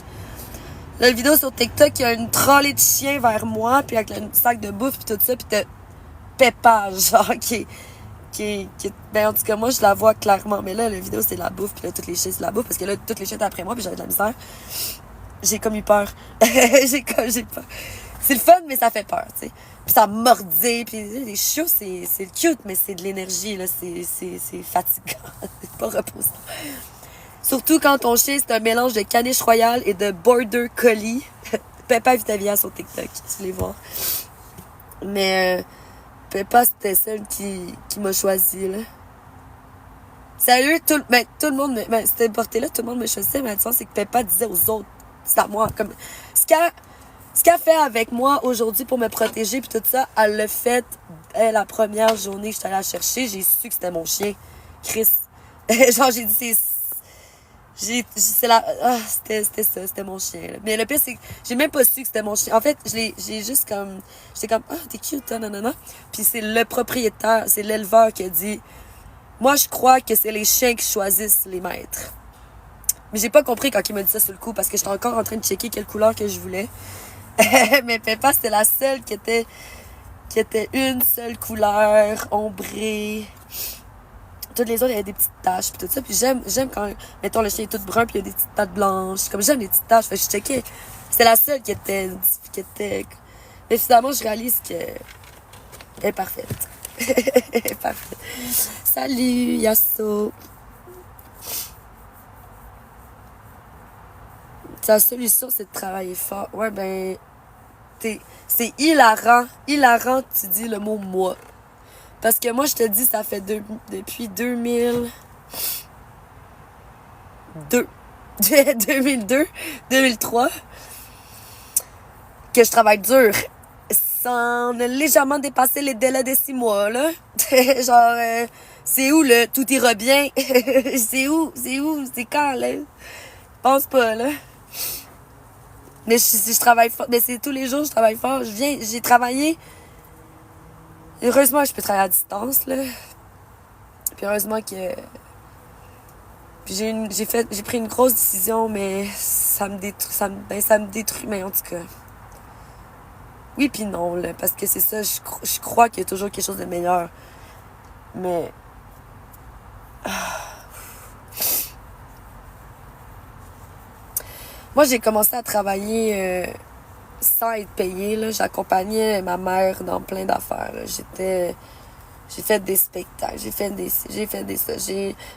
S1: La vidéo sur TikTok, il y a une trollée de chiens vers moi, puis avec un sac de bouffe, puis tout ça, puis t'as Peppa, genre, ben, en tout cas, moi, je la vois clairement. Mais là, la vidéo, c'est la bouffe, puis là, toutes les chiens, c'est la bouffe, parce que là, toutes les chiens étaient après moi, puis j'avais de la misère. J'ai comme eu peur. j'ai peur. C'est le fun, mais ça fait peur, tu sais. Puis ça mordait, puis les chiots, c'est cute, mais c'est de l'énergie, là, c'est fatigant. C'est pas reposant. Surtout quand ton chien, c'est un mélange de caniche royale et de border collie. Peppa Vitavia sur TikTok, tu les vois. Mais Peppa, c'était celle qui m'a choisi, là. Sérieux, tout le monde c'était porté là, tout le monde me choisissait, mais le sens, c'est que Peppa disait aux autres, c'est à moi, comme, ce qu'elle fait avec moi aujourd'hui pour me protéger puis tout ça, elle l'a fait la première journée que j'étais allée la chercher, j'ai su que c'était mon chien, Chris. Genre, j'ai dit, c'était ça, c'était mon chien, là. Mais le pire, c'est que j'ai même pas su que c'était mon chien. En fait, j'ai juste comme, j'étais comme, ah, t'es cute, hein, nanana. Puis c'est le propriétaire, c'est l'éleveur qui a dit, moi, je crois que c'est les chiens qui choisissent les maîtres. Mais j'ai pas compris quand il m'a dit ça sur le coup, parce que j'étais encore en train de checker quelle couleur que je voulais. Mais Peppa, c'était la seule qui était une seule couleur, ombrée. Toutes les autres, il y avait des petites taches, puis tout ça. Puis j'aime quand, mettons, le chien est tout brun, puis il y a des petites pattes blanches. Comme j'aime les petites taches, fait que je checkais. C'était la seule qui était... Mais finalement, je réalise que... Elle est parfaite. Elle est parfaite. Salut, Yasso. Ta solution, c'est de travailler fort. Ouais, ben... C'est hilarant. Hilarant que tu dis le mot « moi ». Parce que moi, je te dis, ça fait depuis 2002. 2002, 2003, que je travaille dur. Sans légèrement dépasser les délais de 6 mois, là. Genre, c'est où, là? Tout ira bien. C'est où? C'est quand, là? Pense pas, là. Mais je travaille fort. Mais c'est tous les jours, je travaille fort. J'ai travaillé. Heureusement, je peux travailler à distance, là. Puis heureusement que... Puis j'ai pris une grosse décision, mais ça me détruit, mais en tout cas. Oui puis non, là, parce que c'est ça, je crois qu'il y a toujours quelque chose de meilleur. Mais... Moi, j'ai commencé à travailler sans être payée, là. J'accompagnais ma mère dans plein d'affaires, là. J'ai fait des spectacles, j'ai fait des ça,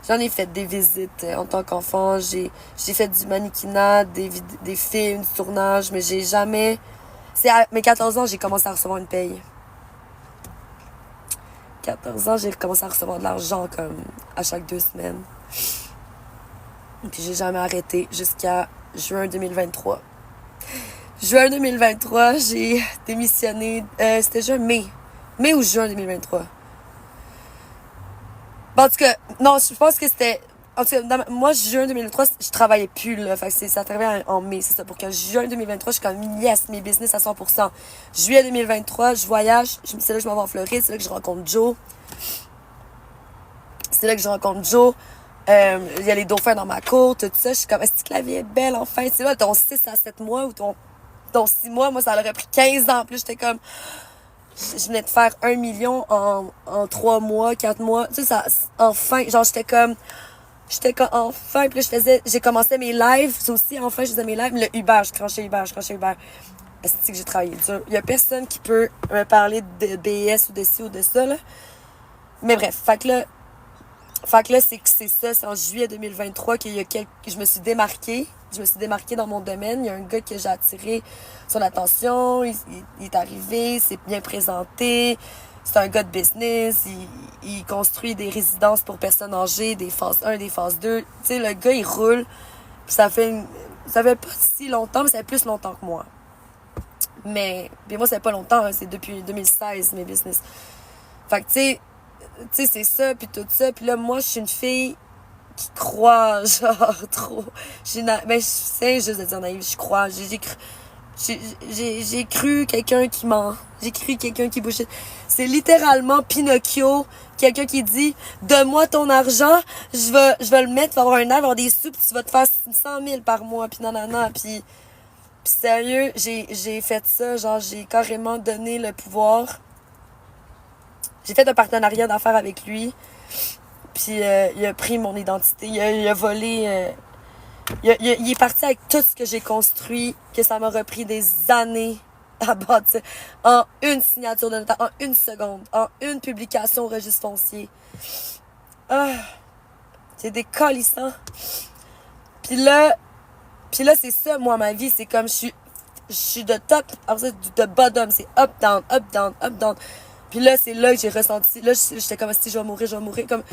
S1: j'en ai fait des visites en tant qu'enfant, j'ai fait du mannequinat, des films, du tournage, mais j'ai jamais... C'est à mes 14 ans, j'ai commencé à recevoir une paye. 14 ans, j'ai commencé à recevoir de l'argent comme à chaque 2 semaines. Puis j'ai jamais arrêté jusqu'à juin 2023. Juin 2023, j'ai démissionné. C'était mai. Mai ou juin 2023. Bon, en tout cas, non, je pense que c'était... En tout cas, moi, juin 2023, je travaillais plus, là. Fait que ça travaillait en mai, c'est ça. Pour que juin 2023, je suis comme, yes, mes business à 100%. Juillet 2023, je voyage. C'est là que je m'en vais en Floride. C'est là que je rencontre Joe. Il y a les dauphins dans ma cour, tout ça. Je suis comme, est-ce que la vie est belle, enfin? C'est là, ton 6 à 7 mois ou ton 6 mois, moi, ça aurait pris 15 ans. Puis j'étais comme... Je venais de faire 1 million en 3 mois, 4 mois. Tu sais, ça, enfin, genre, j'étais comme, enfin, puis là, j'ai commencé mes lives. C'est aussi, enfin, je faisais mes lives. Le Uber, je crachais Uber. Est-ce que j'ai travaillé dur? Il y a personne qui peut me parler de BS ou de ci ou de ça, là. Mais bref, fait que là, c'est ça, c'est en juillet 2023 je me suis démarquée. Je me suis démarquée dans mon domaine. Il y a un gars que j'ai attiré son attention. Il est arrivé, s'est bien présenté. C'est un gars de business. Il construit des résidences pour personnes âgées, des phases 1, des phases 2. Tu sais, le gars, il roule. Puis ça fait pas si longtemps, mais ça fait plus longtemps que moi. Puis moi, ça fait pas longtemps, hein, c'est depuis 2016, mes business. Fait que, tu sais, c'est ça, puis tout ça. Puis là, moi, je suis une fille qui croit, genre, trop. Mais c'est juste de dire naïve, je crois. J'ai cru quelqu'un qui ment. J'ai cru quelqu'un qui bullshit. C'est littéralement Pinocchio, quelqu'un qui dit, donne-moi ton argent, je vais le mettre, tu vas avoir un air, avoir des sous, puis tu vas te faire 100 000 par mois, puis nanana, puis sérieux, j'ai fait ça, genre, j'ai carrément donné le pouvoir. J'ai fait un partenariat d'affaires avec lui. Puis il a pris mon identité. Il a volé... il est parti avec tout ce que j'ai construit, que ça m'a repris des années à bâtir. En une signature de notaire, en une seconde, en une publication au registre foncier. Ah, c'est décalissant. Puis là, c'est ça, moi, ma vie. C'est comme je suis de top, après ça, de bottom. C'est up, down, up, down, up, down. Puis là, c'est là que j'ai ressenti... Là, j'étais comme si je vais mourir, comme...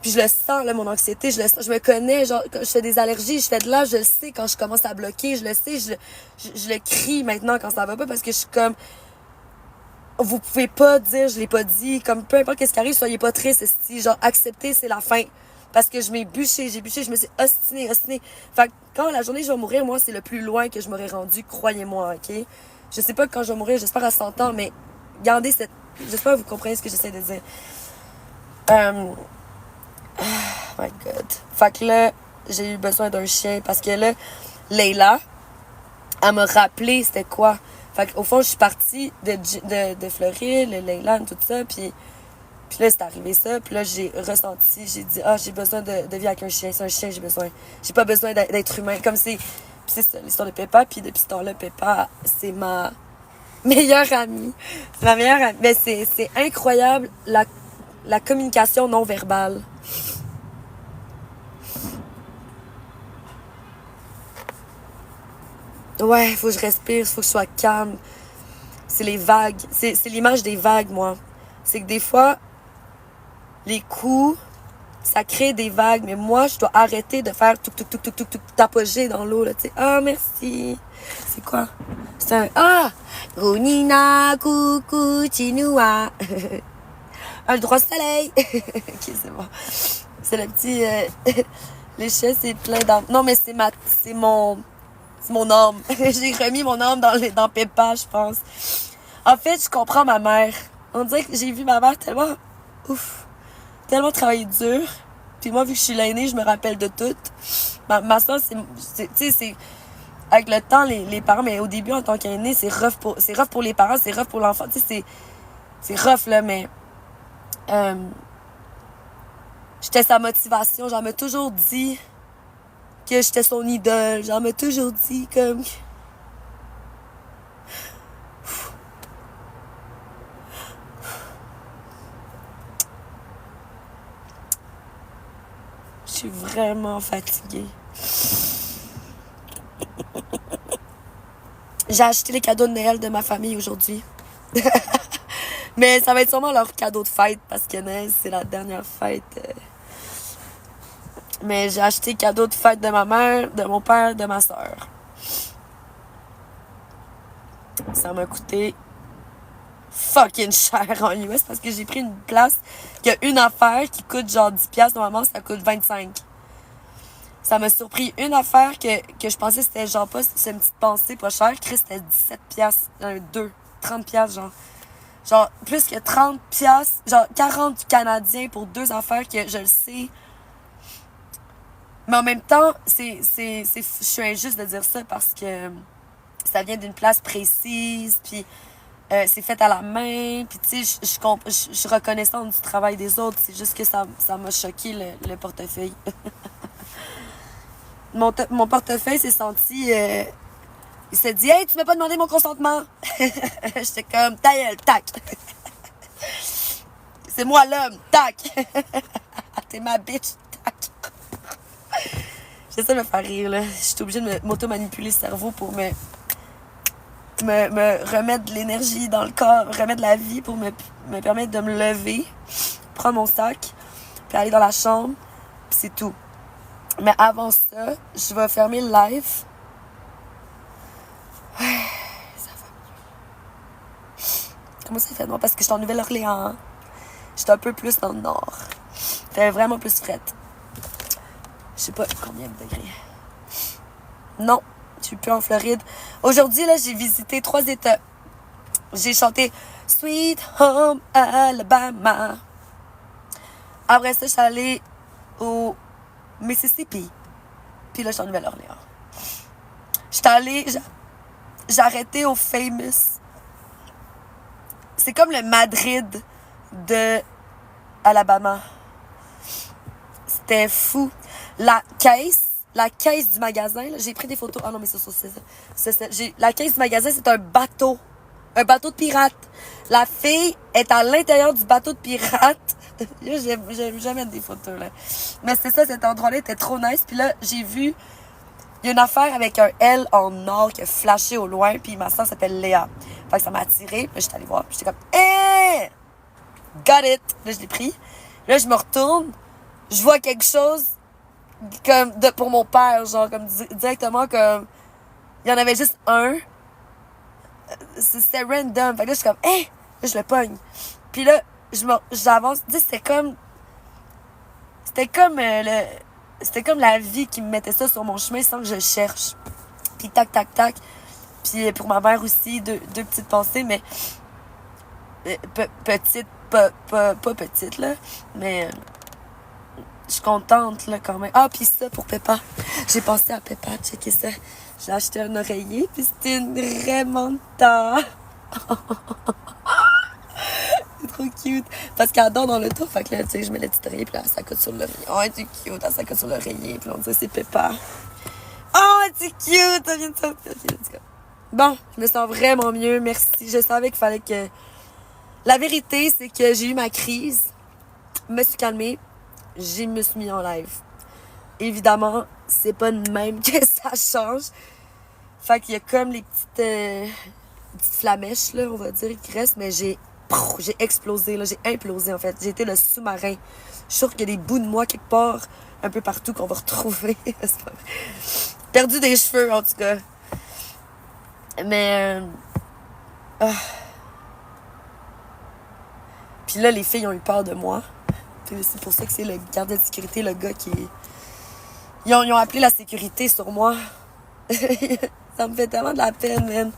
S1: Puis je le sens, là, mon anxiété, je le sens. Je me connais, genre, quand je fais des allergies, je fais de l'âge, je le sais quand je commence à bloquer, je le sais, je le crie maintenant quand ça va pas parce que je suis comme... Vous pouvez pas dire, je l'ai pas dit, comme peu importe qu'est-ce qui arrive, soyez pas triste, genre, accepter, c'est la fin. Parce que je m'ai bûché, je me suis ostinée. Fait que quand la journée je vais mourir, moi, c'est le plus loin que je m'aurais rendu, croyez-moi, ok? Je sais pas quand je vais mourir, j'espère à 100 ans, mais gardez cette... J'espère que vous comprenez ce que j'essaie de dire. Oh my God. Fait que là, j'ai eu besoin d'un chien parce que là, Leila, elle m'a rappelé c'était quoi. Fait qu'au fond, je suis partie de Floride, Leila, tout ça, puis là, c'est arrivé ça. Puis là, j'ai ressenti, j'ai dit, j'ai besoin de vivre avec un chien. C'est un chien, j'ai besoin. J'ai pas besoin d'être humain. Comme c'est ça, l'histoire de Peppa. Puis depuis ce temps-là, Peppa, c'est ma meilleure amie. C'est ma meilleure amie. Mais c'est incroyable, la communication non verbale. Ouais, faut que je respire, faut que je sois calme. C'est les vagues. C'est l'image des vagues, moi. C'est que des fois, les coups, ça crée des vagues, mais moi, je dois arrêter de faire tout, tapoger dans l'eau, là, tu sais. Ah, merci. C'est quoi? C'est un, Runina, coucou, chinua. Le droit soleil. Ok, c'est bon. C'est le petit, les chiens, c'est plein d'âme. Non, mais c'est mon âme. J'ai remis mon âme dans Peppa, je pense. En fait, je comprends ma mère. On dirait que j'ai vu ma mère tellement travailler dur. Puis moi, vu que je suis l'aînée, je me rappelle de tout. Ma soeur, tu sais, c'est... Avec le temps, les parents, mais au début, en tant qu'aînée, c'est rough pour les parents, c'est rough pour l'enfant. Tu sais, c'est rough, là, mais... j'étais sa motivation. J'en m'a toujours dit que j'étais son idole. J'en m'a toujours dit, comme... suis vraiment fatiguée. J'ai acheté les cadeaux de Noël de ma famille aujourd'hui. Mais ça va être sûrement leur cadeau de fête parce que Noël, c'est la dernière fête. Mais j'ai acheté cadeau de fête de ma mère, de mon père, de ma soeur. Ça m'a coûté fucking cher en US parce que j'ai pris une place qui a une affaire qui coûte genre 10$. Normalement, ça coûte 25$. Ça m'a surpris. Une affaire que je pensais c'était genre pas, c'est une petite pensée pas chère. Chris, c'était 17$. Deux. 30$, genre. Genre, plus que 30$. Genre, 40 Canadiens pour deux affaires que je le sais. Mais en même temps, je suis injuste de dire ça parce que ça vient d'une place précise, puis c'est fait à la main, puis tu sais, je suis reconnaissante du travail des autres. C'est juste que ça m'a choqué le portefeuille. Mon portefeuille s'est senti... il s'est dit « Hey, tu m'as pas demandé mon consentement! » J'étais comme « Ta gueule, tac! » C'est moi l'homme, tac! T'es ma bitch, tac! J'essaie de me faire rire, là. Je suis obligée de m'auto-manipuler le cerveau pour me remettre de l'énergie dans le corps, remettre de la vie pour me permettre de me lever, prendre mon sac, puis aller dans la chambre, puis c'est tout. Mais avant ça, je vais fermer le live. Ouais, ça va mieux. Comment ça fait? Non, parce que je suis en Nouvelle-Orléans. Je suis un peu plus dans le nord. Fait vraiment plus frette. Je sais pas combien de degrés. Non, je suis plus en Floride. Aujourd'hui, là, j'ai visité 3 États. J'ai chanté Sweet Home Alabama. Après ça, je suis allée au Mississippi. Puis là, je suis en Nouvelle-Orléans. J'étais allée... J'ai arrêté au Famous. C'est comme le Madrid de Alabama. C'était fou. La caisse du magasin, là, j'ai pris des photos. Ah non, mais la caisse du magasin, c'est un bateau. Un bateau de pirate. La fille est à l'intérieur du bateau de pirate. J'aime jamais des photos, là. Mais c'est ça, cet endroit-là était trop nice. Puis là, j'ai vu, il y a une affaire avec un L en or qui a flashé au loin. Puis ma soeur s'appelle Léa. Fait que ça m'a attiré. Puis j'étais allée voir. Puis j'étais comme, hey! Got it! Là, je l'ai pris. Là, je me retourne. Je vois quelque chose comme pour mon père, genre comme directement comme il y en avait juste un. C'était random. Fait que là, je suis comme là, je le pogne. Puis là, j'avance. Tu sais, c'était comme la vie qui me mettait ça sur mon chemin sans que je cherche. Puis tac, tac, tac. Puis pour ma mère aussi, deux petites pensées, mais petites, pas petites, là. Mais je suis contente, là, quand même. Ah, puis ça, pour Peppa. J'ai pensé à Peppa, checker ça. J'ai acheté un oreiller, puis c'était une Raymanta. C'est trop cute. Parce qu'elle dort dans l'auto, fait que là, tu sais, je mets le petit oreiller, puis là, ça coûte sur l'oreiller. Oh, c'est cute, ça coûte sur l'oreiller, puis là, on dirait c'est Peppa. Oh, c'est cute, ça vient de sortir. Ok, let's go. Bon, je me sens vraiment mieux, merci. Je savais qu'il fallait que... La vérité, c'est que j'ai eu ma crise, me suis calmée, je me suis mis en live. Évidemment, c'est pas de même que ça change. Fait qu'il y a comme les petites flamèches, là, on va dire, qui restent, mais j'ai explosé, là, j'ai implosé, en fait. J'ai été le sous-marin. Je suis sûre qu'il y a des bouts de moi quelque part, un peu partout, qu'on va retrouver. C'est pas vrai. Perdu des cheveux, en tout cas. Mais... Puis là, les filles ont eu peur de moi. Puis c'est pour ça que c'est le gardien de sécurité, le gars qui... Ils ont appelé la sécurité sur moi. Ça me fait tellement de la peine, man.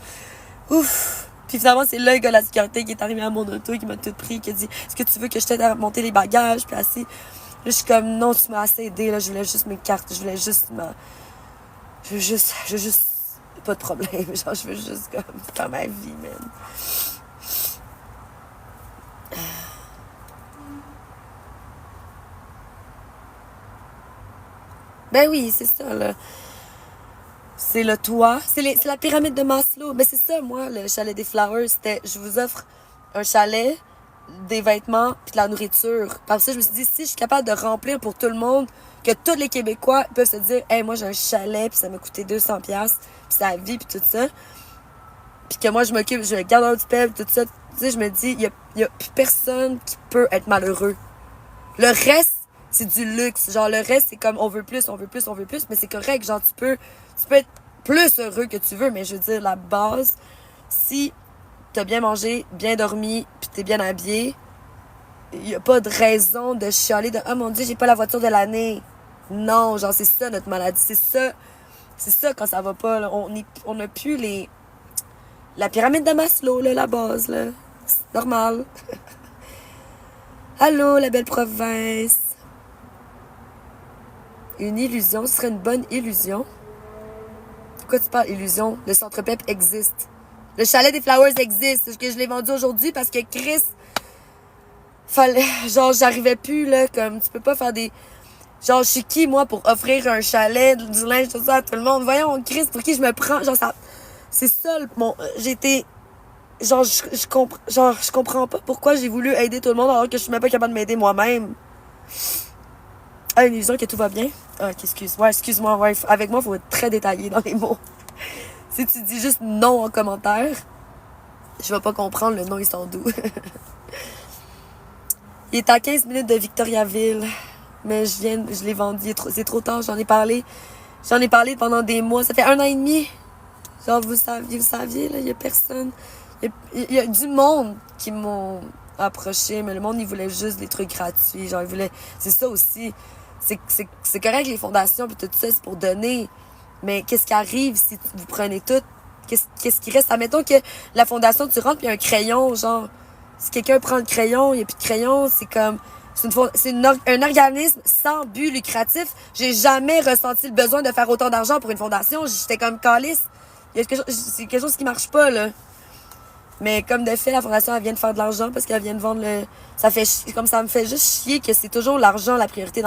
S1: Ouf! Puis finalement, c'est le gars de la sécurité qui est arrivé à mon auto, qui m'a tout pris, qui a dit « Est-ce que tu veux que je t'aide à monter les bagages? » Puis assez... Là, je suis comme « Non, tu m'as assez aidé, là. Je voulais juste mes cartes. Je voulais juste Je veux juste... Pas de problème. Genre, je veux juste comme faire ma vie, man. Ben oui, c'est ça, là. C'est le toit. C'est la pyramide de Maslow. Mais c'est ça, moi, le chalet des Flowers. C'était, je vous offre un chalet, des vêtements, puis de la nourriture. Parce que je me suis dit, si je suis capable de remplir pour tout le monde que tous les Québécois peuvent se dire « Hey, moi, j'ai un chalet, puis ça m'a coûté 200$, puis ça vit, puis tout ça. » Puis que moi, je m'occupe, je garde du père, tout ça. Tu sais, je me dis, il y a plus personne qui peut être malheureux. Le reste, c'est du luxe. Genre, le reste, c'est comme, on veut plus, on veut plus, on veut plus, mais c'est correct. Genre, tu peux être plus heureux que tu veux, mais je veux dire, la base, si t'as bien mangé, bien dormi, puis t'es bien habillé, il y a pas de raison de chialer de « Oh mon Dieu, j'ai pas la voiture de l'année. » Non, genre, c'est ça notre maladie. C'est ça quand ça va pas, là. On n'a plus la pyramide de Maslow, là, la base, là. C'est normal. Allô, la belle province. Une illusion, ce serait une bonne illusion. Pourquoi tu parles illusion? Le Centre Pep existe. Le chalet des Flowers existe. Que je l'ai vendu aujourd'hui parce que Chris... Genre, j'arrivais plus, là, comme... Tu peux pas faire des... Genre, je suis qui, moi, pour offrir un chalet, du linge, tout ça à tout le monde? Voyons, Chris, pour qui je me prends? Genre, ça... C'est ça, j'étais... Genre, je comprends pas pourquoi j'ai voulu aider tout le monde alors que je suis même pas capable de m'aider moi-même. Ah, une illusion que tout va bien? Ah, ok, excuse-moi, ouais. Avec moi, il faut être très détaillé dans les mots. Si tu dis juste non en commentaire, je vais pas comprendre le nom, ils sont d'où. Il est à 15 minutes de Victoriaville. Mais je l'ai vendu, c'est trop tard, j'en ai parlé pendant des mois. Ça fait 1 an et demi. Genre, vous saviez, là, il y a personne. Il y a du monde qui m'ont approché, mais le monde, il voulait juste des trucs gratuits. Genre, il voulait... C'est ça aussi. C'est correct, les fondations, puis tout ça, c'est pour donner. Mais qu'est-ce qui arrive si vous prenez tout? Qu'est-ce qui reste? Admettons que la fondation, tu rentres, puis il y a un crayon, genre... Si quelqu'un prend le crayon, il n'y a plus de crayon, c'est comme... C'est un organisme sans but lucratif. J'ai jamais ressenti le besoin de faire autant d'argent pour une fondation. J'étais comme calice. C'est quelque chose qui marche pas, là. Mais comme de fait, la fondation, elle vient de faire de l'argent parce qu'elle vient de vendre le... Ça me fait juste chier que c'est toujours l'argent la priorité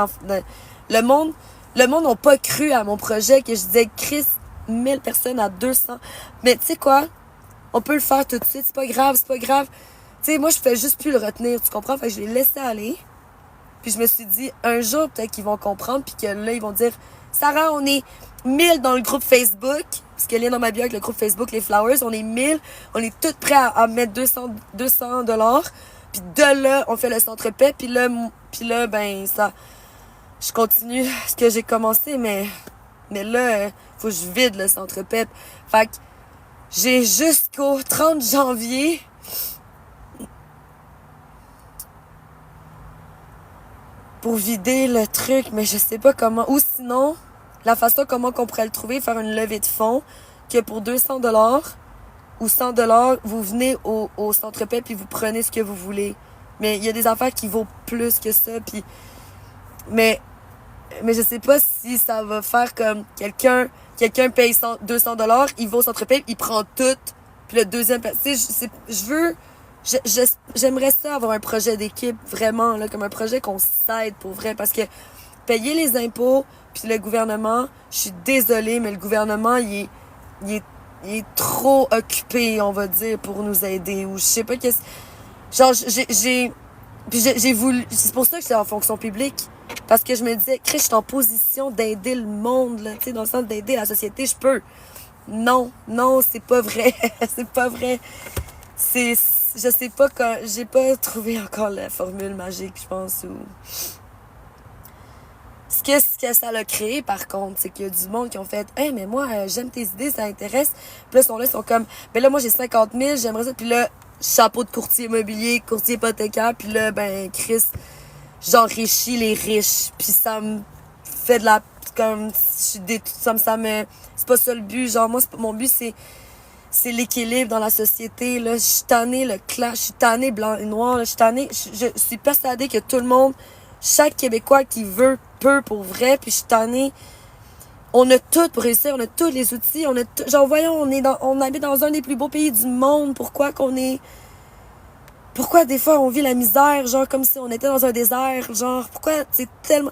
S1: le monde n'a pas cru à mon projet, que je disais, Chris, 1000 personnes à 200. Mais tu sais quoi? On peut le faire tout de suite. C'est pas grave. Tu sais, moi, je fais juste plus le retenir, tu comprends? Fait que je l'ai laissé aller. Puis je me suis dit, un jour, peut-être qu'ils vont comprendre, puis que là, ils vont dire, Sarah, on est 1000 dans le groupe Facebook, parce que lien dans ma bio avec le groupe Facebook, les Flowers, on est 1000, on est toutes prêts à mettre 200 $. Puis de là, on fait le centre paix, puis là, ben, ça, je continue ce que j'ai commencé, mais là, faut que je vide le centre paix. Fait que j'ai jusqu'au 30 janvier pour vider le truc, mais je sais pas comment. Ou sinon, la façon comment qu'on pourrait le trouver, faire une levée de fonds, que pour 200 $ ou 100 $, vous venez au Centre Paix puis vous prenez ce que vous voulez. Mais il y a des affaires qui vaut plus que ça, puis... Mais je sais pas si ça va faire comme quelqu'un paye 200 $, il va au Centre Paix, il prend tout, puis le deuxième... Tu sais, j'aimerais ça avoir un projet d'équipe, vraiment, là, comme un projet qu'on s'aide pour vrai, parce que payer les impôts, puis le gouvernement, je suis désolée, mais le gouvernement, il est trop occupé, on va dire, pour nous aider, ou je sais pas qu'est-ce... Genre, j'ai voulu... C'est pour ça que j'étais en fonction publique, parce que je me disais, Chris, je suis en position d'aider le monde, là, tu sais, dans le sens d'aider la société, je peux. Non, c'est pas vrai, c'est pas vrai. Je sais pas quand... J'ai pas trouvé encore la formule magique, je pense, ou... Ce que ça l'a créé, par contre, c'est qu'il y a du monde qui ont fait « Hey, mais moi, j'aime tes idées, ça intéresse. » Puis là, ils sont comme « Ben là, moi, j'ai 50 000, j'aimerais ça. » Puis là, chapeau de courtier immobilier, courtier hypothécaire. Puis là, ben, Chris, j'enrichis les riches. Puis ça me fait de la... Comme, ça me... C'est pas ça le but. Genre, moi, mon but, c'est l'équilibre dans la société, là. Je suis tannée, le clash. Je suis tannée, blanc et noir, là. Je suis tannée. Je suis persuadée que tout le monde, chaque Québécois qui veut, peut pour vrai. Puis je suis tannée. On a tout pour réussir. On a tous les outils. Genre, voyons, on habite dans un des plus beaux pays du monde. Pourquoi des fois on vit la misère, genre comme si on était dans un désert, genre, pourquoi c'est tellement...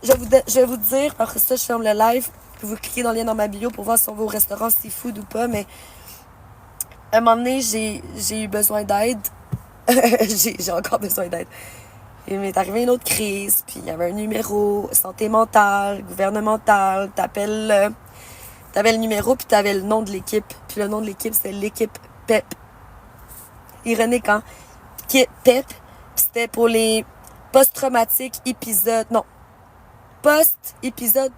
S1: Je vais vous dire, après ça, je ferme le live, puis vous cliquez dans le lien dans ma bio pour voir si on va au restaurant seafood ou pas, mais à un moment donné, j'ai eu besoin d'aide. J'ai encore besoin d'aide. il m'est arrivé une autre crise, puis il y avait un numéro santé mentale, gouvernementale, t'avais le numéro, puis t'avais le nom de l'équipe. Puis le nom de l'équipe, c'était l'équipe PEP. Ironique, hein? PEP, c'était pour les post-traumatiques épisodes... Non. Post-épisode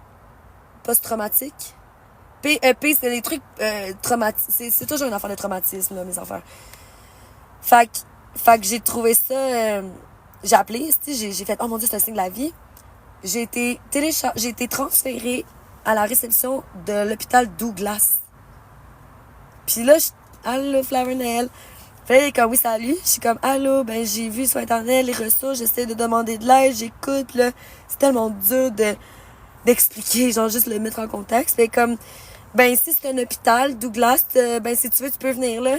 S1: post-traumatique. P, c'est les trucs traumatiques. C'est toujours une affaire de traumatisme, là, mes affaires. Fait que j'ai trouvé ça... j'ai appelé, j'ai fait « Oh mon Dieu, c'est un signe de la vie ». J'ai été transférée à la réception de l'hôpital Douglas. Puis là, allô, Flavernell. Fait comme, oui, salut. Je suis comme, allô, ben, j'ai vu sur Internet les ressources, j'essaie de demander de l'aide, j'écoute, puis là, c'est tellement dur d'expliquer, genre, juste le mettre en contexte. Fait comme, ben, si c'est un hôpital, Douglas, ben, si tu veux, tu peux venir là.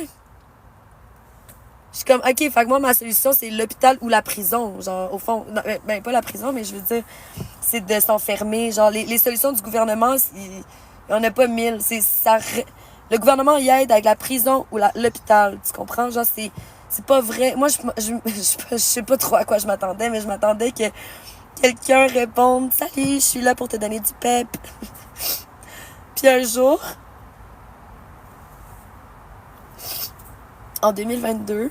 S1: Je suis comme, ok, fait que moi, ma solution, c'est l'hôpital ou la prison. Genre, au fond, non, ben, pas la prison, mais je veux dire, c'est de s'enfermer. Genre, les solutions du gouvernement, il y en a pas mille. Le gouvernement y aide avec la prison ou l'hôpital. Tu comprends? Genre, c'est pas vrai. Moi, je sais pas trop à quoi je m'attendais, mais je m'attendais que quelqu'un réponde, salut, je suis là pour te donner du pep. Puis un jour, en 2022,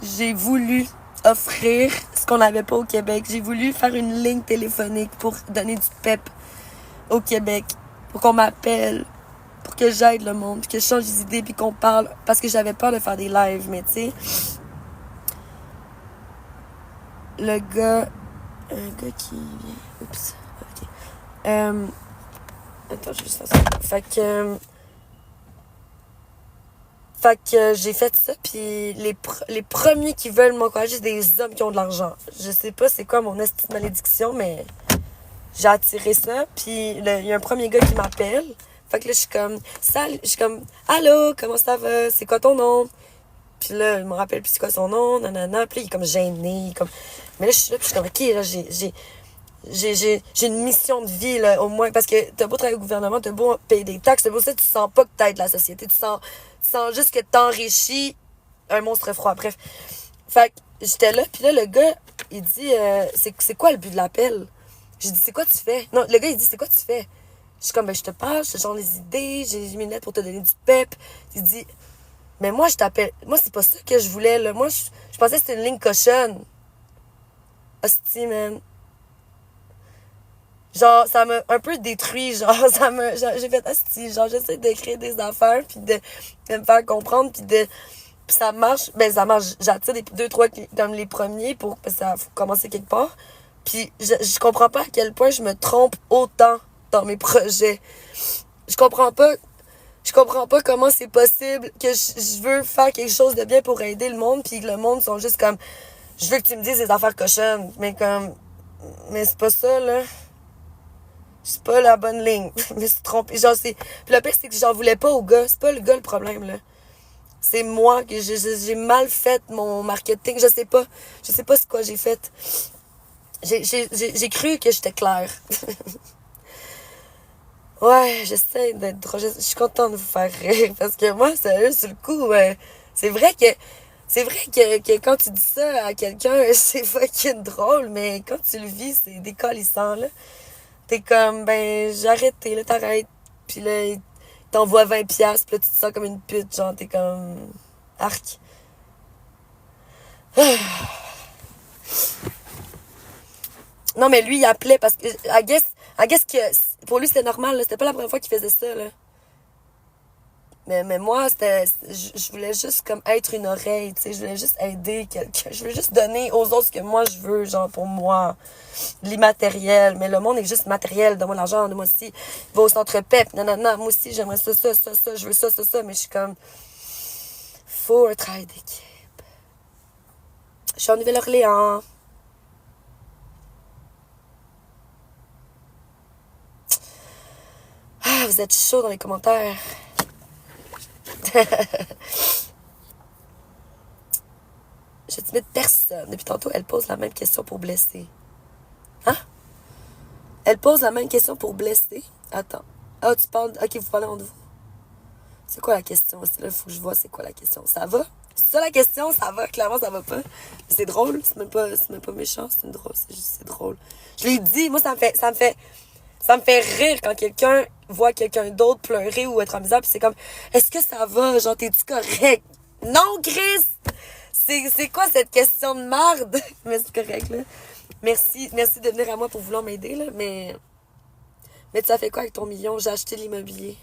S1: j'ai voulu offrir ce qu'on n'avait pas au Québec. J'ai voulu faire une ligne téléphonique pour donner du pep au Québec. Pour qu'on m'appelle, pour que j'aide le monde, que je change des idées, puis qu'on parle. Parce que j'avais peur de faire des lives, mais tu sais. Le gars... Un gars qui vient... Oups. OK. Attends, je vais juste faire ça. Fait que j'ai fait ça, puis les premiers qui veulent m'encourager, c'est des hommes qui ont de l'argent. Je sais pas c'est quoi mon estime de malédiction, mais j'ai attiré ça, puis il y a un premier gars qui m'appelle. Fait que là, je suis comme, allô, comment ça va? C'est quoi ton nom? Puis là, il me rappelle plus c'est quoi son nom, nanana. Puis là, il est comme gêné, mais là, je suis là, puis je suis comme, ok, là, j'ai une mission de vie, là, au moins, parce que t'as beau travailler au gouvernement, t'as beau payer des taxes, c'est pour ça que tu sens pas que t'aides la société, tu sens juste que t'enrichis un monstre froid. Bref. Fait que j'étais là, puis là, le gars, il dit, c'est quoi le but de l'appel? J'ai dit, c'est quoi tu fais? Non, le gars, il dit, c'est quoi tu fais? Je suis comme, ben, je te parle, je te change les idées, j'ai mis une lettre pour te donner du pep. Il dit, mais moi, je t'appelle, moi, c'est pas ça que je voulais, là. Moi, je pensais que c'était une ligne cochonne. Hostie, man. Genre, ça m'a un peu détruit, genre, j'ai fait, hostie, genre, j'essaie de créer des affaires, puis de me faire comprendre, puis ça marche, ben, ça marche, j'attire des 2-3 comme les premiers parce que ça faut commencer quelque part, puis je comprends pas à quel point je me trompe autant dans mes projets. Je comprends pas comment c'est possible que je veux faire quelque chose de bien pour aider le monde, puis que le monde sont juste comme, je veux que tu me dises des affaires cochonnes, mais c'est pas ça, là. C'est pas la bonne ligne. Je me suis trompée. Genre, puis le pire, c'est que j'en voulais pas au gars. C'est pas le gars le problème, là. C'est moi que j'ai mal fait mon marketing. Je sais pas ce quoi j'ai fait. J'ai cru que j'étais claire. Ouais, j'essaie d'être drôle. Je suis contente de vous faire rire. Parce que moi, sérieux, sur le coup, c'est vrai que quand tu dis ça à quelqu'un, c'est fucking drôle, mais quand tu le vis, c'est décalissant, là. T'es comme, ben, j'ai arrêté, là, t'arrêtes. Puis là, il t'envoie 20$, puis là, tu te sens comme une pute, genre, t'es comme, arc. Non, mais lui, il appelait parce que, I guess que, pour lui, c'était normal, là. C'était pas la première fois qu'il faisait ça, là. Mais moi, je voulais juste comme être une oreille, tu sais, je voulais juste aider quelqu'un, je voulais juste donner aux autres ce que moi je veux, genre pour moi, l'immatériel, mais le monde est juste matériel, donne-moi l'argent, donne-moi aussi, va au centre PEP, non, moi aussi j'aimerais ça, je veux ça, mais je suis comme, faut un travail d'équipe. Je suis en Nouvelle-Orléans. Ah, vous êtes chaud dans les commentaires. Je dis, mais personne. Depuis tantôt, elle pose la même question pour blesser. Hein? Elle pose la même question pour blesser. Attends. Ah, tu parles... Ok, vous parlez entre vous. C'est quoi la question? Là, il faut que je vois c'est quoi la question. Ça va? C'est ça la question, ça va, clairement ça va pas. C'est drôle, c'est même pas méchant, c'est drôle. Je l'ai dit, moi ça me fait rire quand quelqu'un voit quelqu'un d'autre pleurer ou être en misère, puis c'est comme, est-ce que ça va, genre t'es-tu correct? Non, Chris! C'est quoi cette question de merde? Mais c'est correct, là. Merci de venir à moi pour vouloir m'aider, là, mais tu as fait quoi avec ton million? J'ai acheté l'immobilier.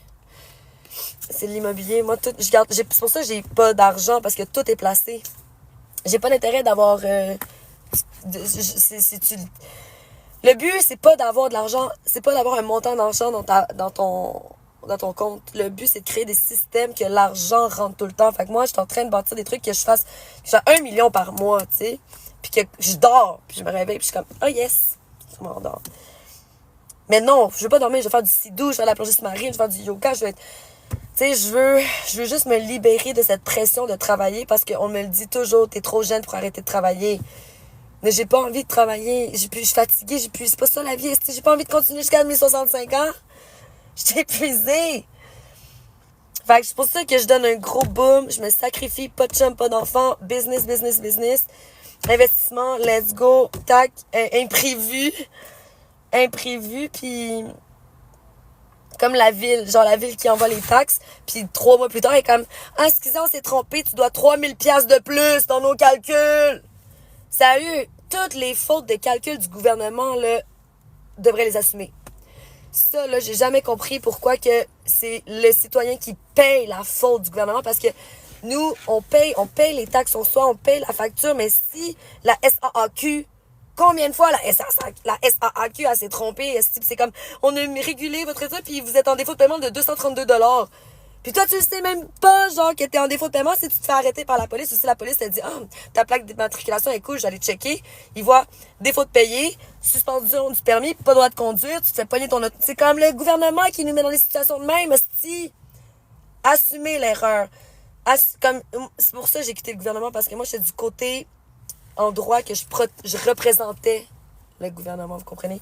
S1: C'est de l'immobilier. Moi, tout, c'est pour ça que j'ai pas d'argent, parce que tout est placé. J'ai pas d'intérêt d'avoir... le but, c'est pas d'avoir de l'argent, c'est pas d'avoir un montant d'argent dans ton compte. Le but, c'est de créer des systèmes que l'argent rentre tout le temps. Fait que moi, je suis en train de bâtir des trucs que je j'ai 1 million par mois, tu sais. Puis que je dors, puis je me réveille, puis je suis comme, oh yes, je m'endors. Mais non, je veux pas dormir, je veux faire du sidou, je veux faire de la plongée sous-marine, je veux faire du yoga, je veux être... Tu sais, je veux juste me libérer de cette pression de travailler parce qu'on me le dit toujours, t'es trop jeune pour arrêter de travailler. Mais j'ai pas envie de travailler, je suis fatiguée, c'est pas ça la vie, j'ai pas envie de continuer jusqu'à mes 65 ans. Je suis épuisée. Fait que c'est pour ça que je donne un gros boom, je me sacrifie, pas de chum, pas d'enfant, business. Investissement, let's go, tac, imprévu, puis comme la ville qui envoie les taxes, puis 3 mois plus tard, elle est comme, ah, excusez, on s'est trompé, tu dois 3000 piastres de plus dans nos calculs. Sérieux, toutes les fautes de calcul du gouvernement, là, devraient les assumer. Ça, là, j'ai jamais compris pourquoi que c'est le citoyen qui paye la faute du gouvernement, parce que nous, on paye les taxes au soir, on paye la facture, mais si la SAAQ, combien de fois la SAAQ a s'est trompée, c'est comme, on a régulé votre état, puis vous êtes en défaut de paiement de 232 $. Puis toi, tu le sais même pas, genre, que t'es en défaut de paiement si tu te fais arrêter par la police, ou si la police te dit, ah, ta plaque d'immatriculation est cool, j'allais checker. Ils voient défaut de payer, suspension du permis, pas droit de conduire, tu te fais pogner ton auto. C'est comme le gouvernement qui nous met dans des situations de même, hostie. Assumez l'erreur. C'est pour ça que j'ai quitté le gouvernement, parce que moi, j'étais du côté en droit que je représentais le gouvernement, vous comprenez?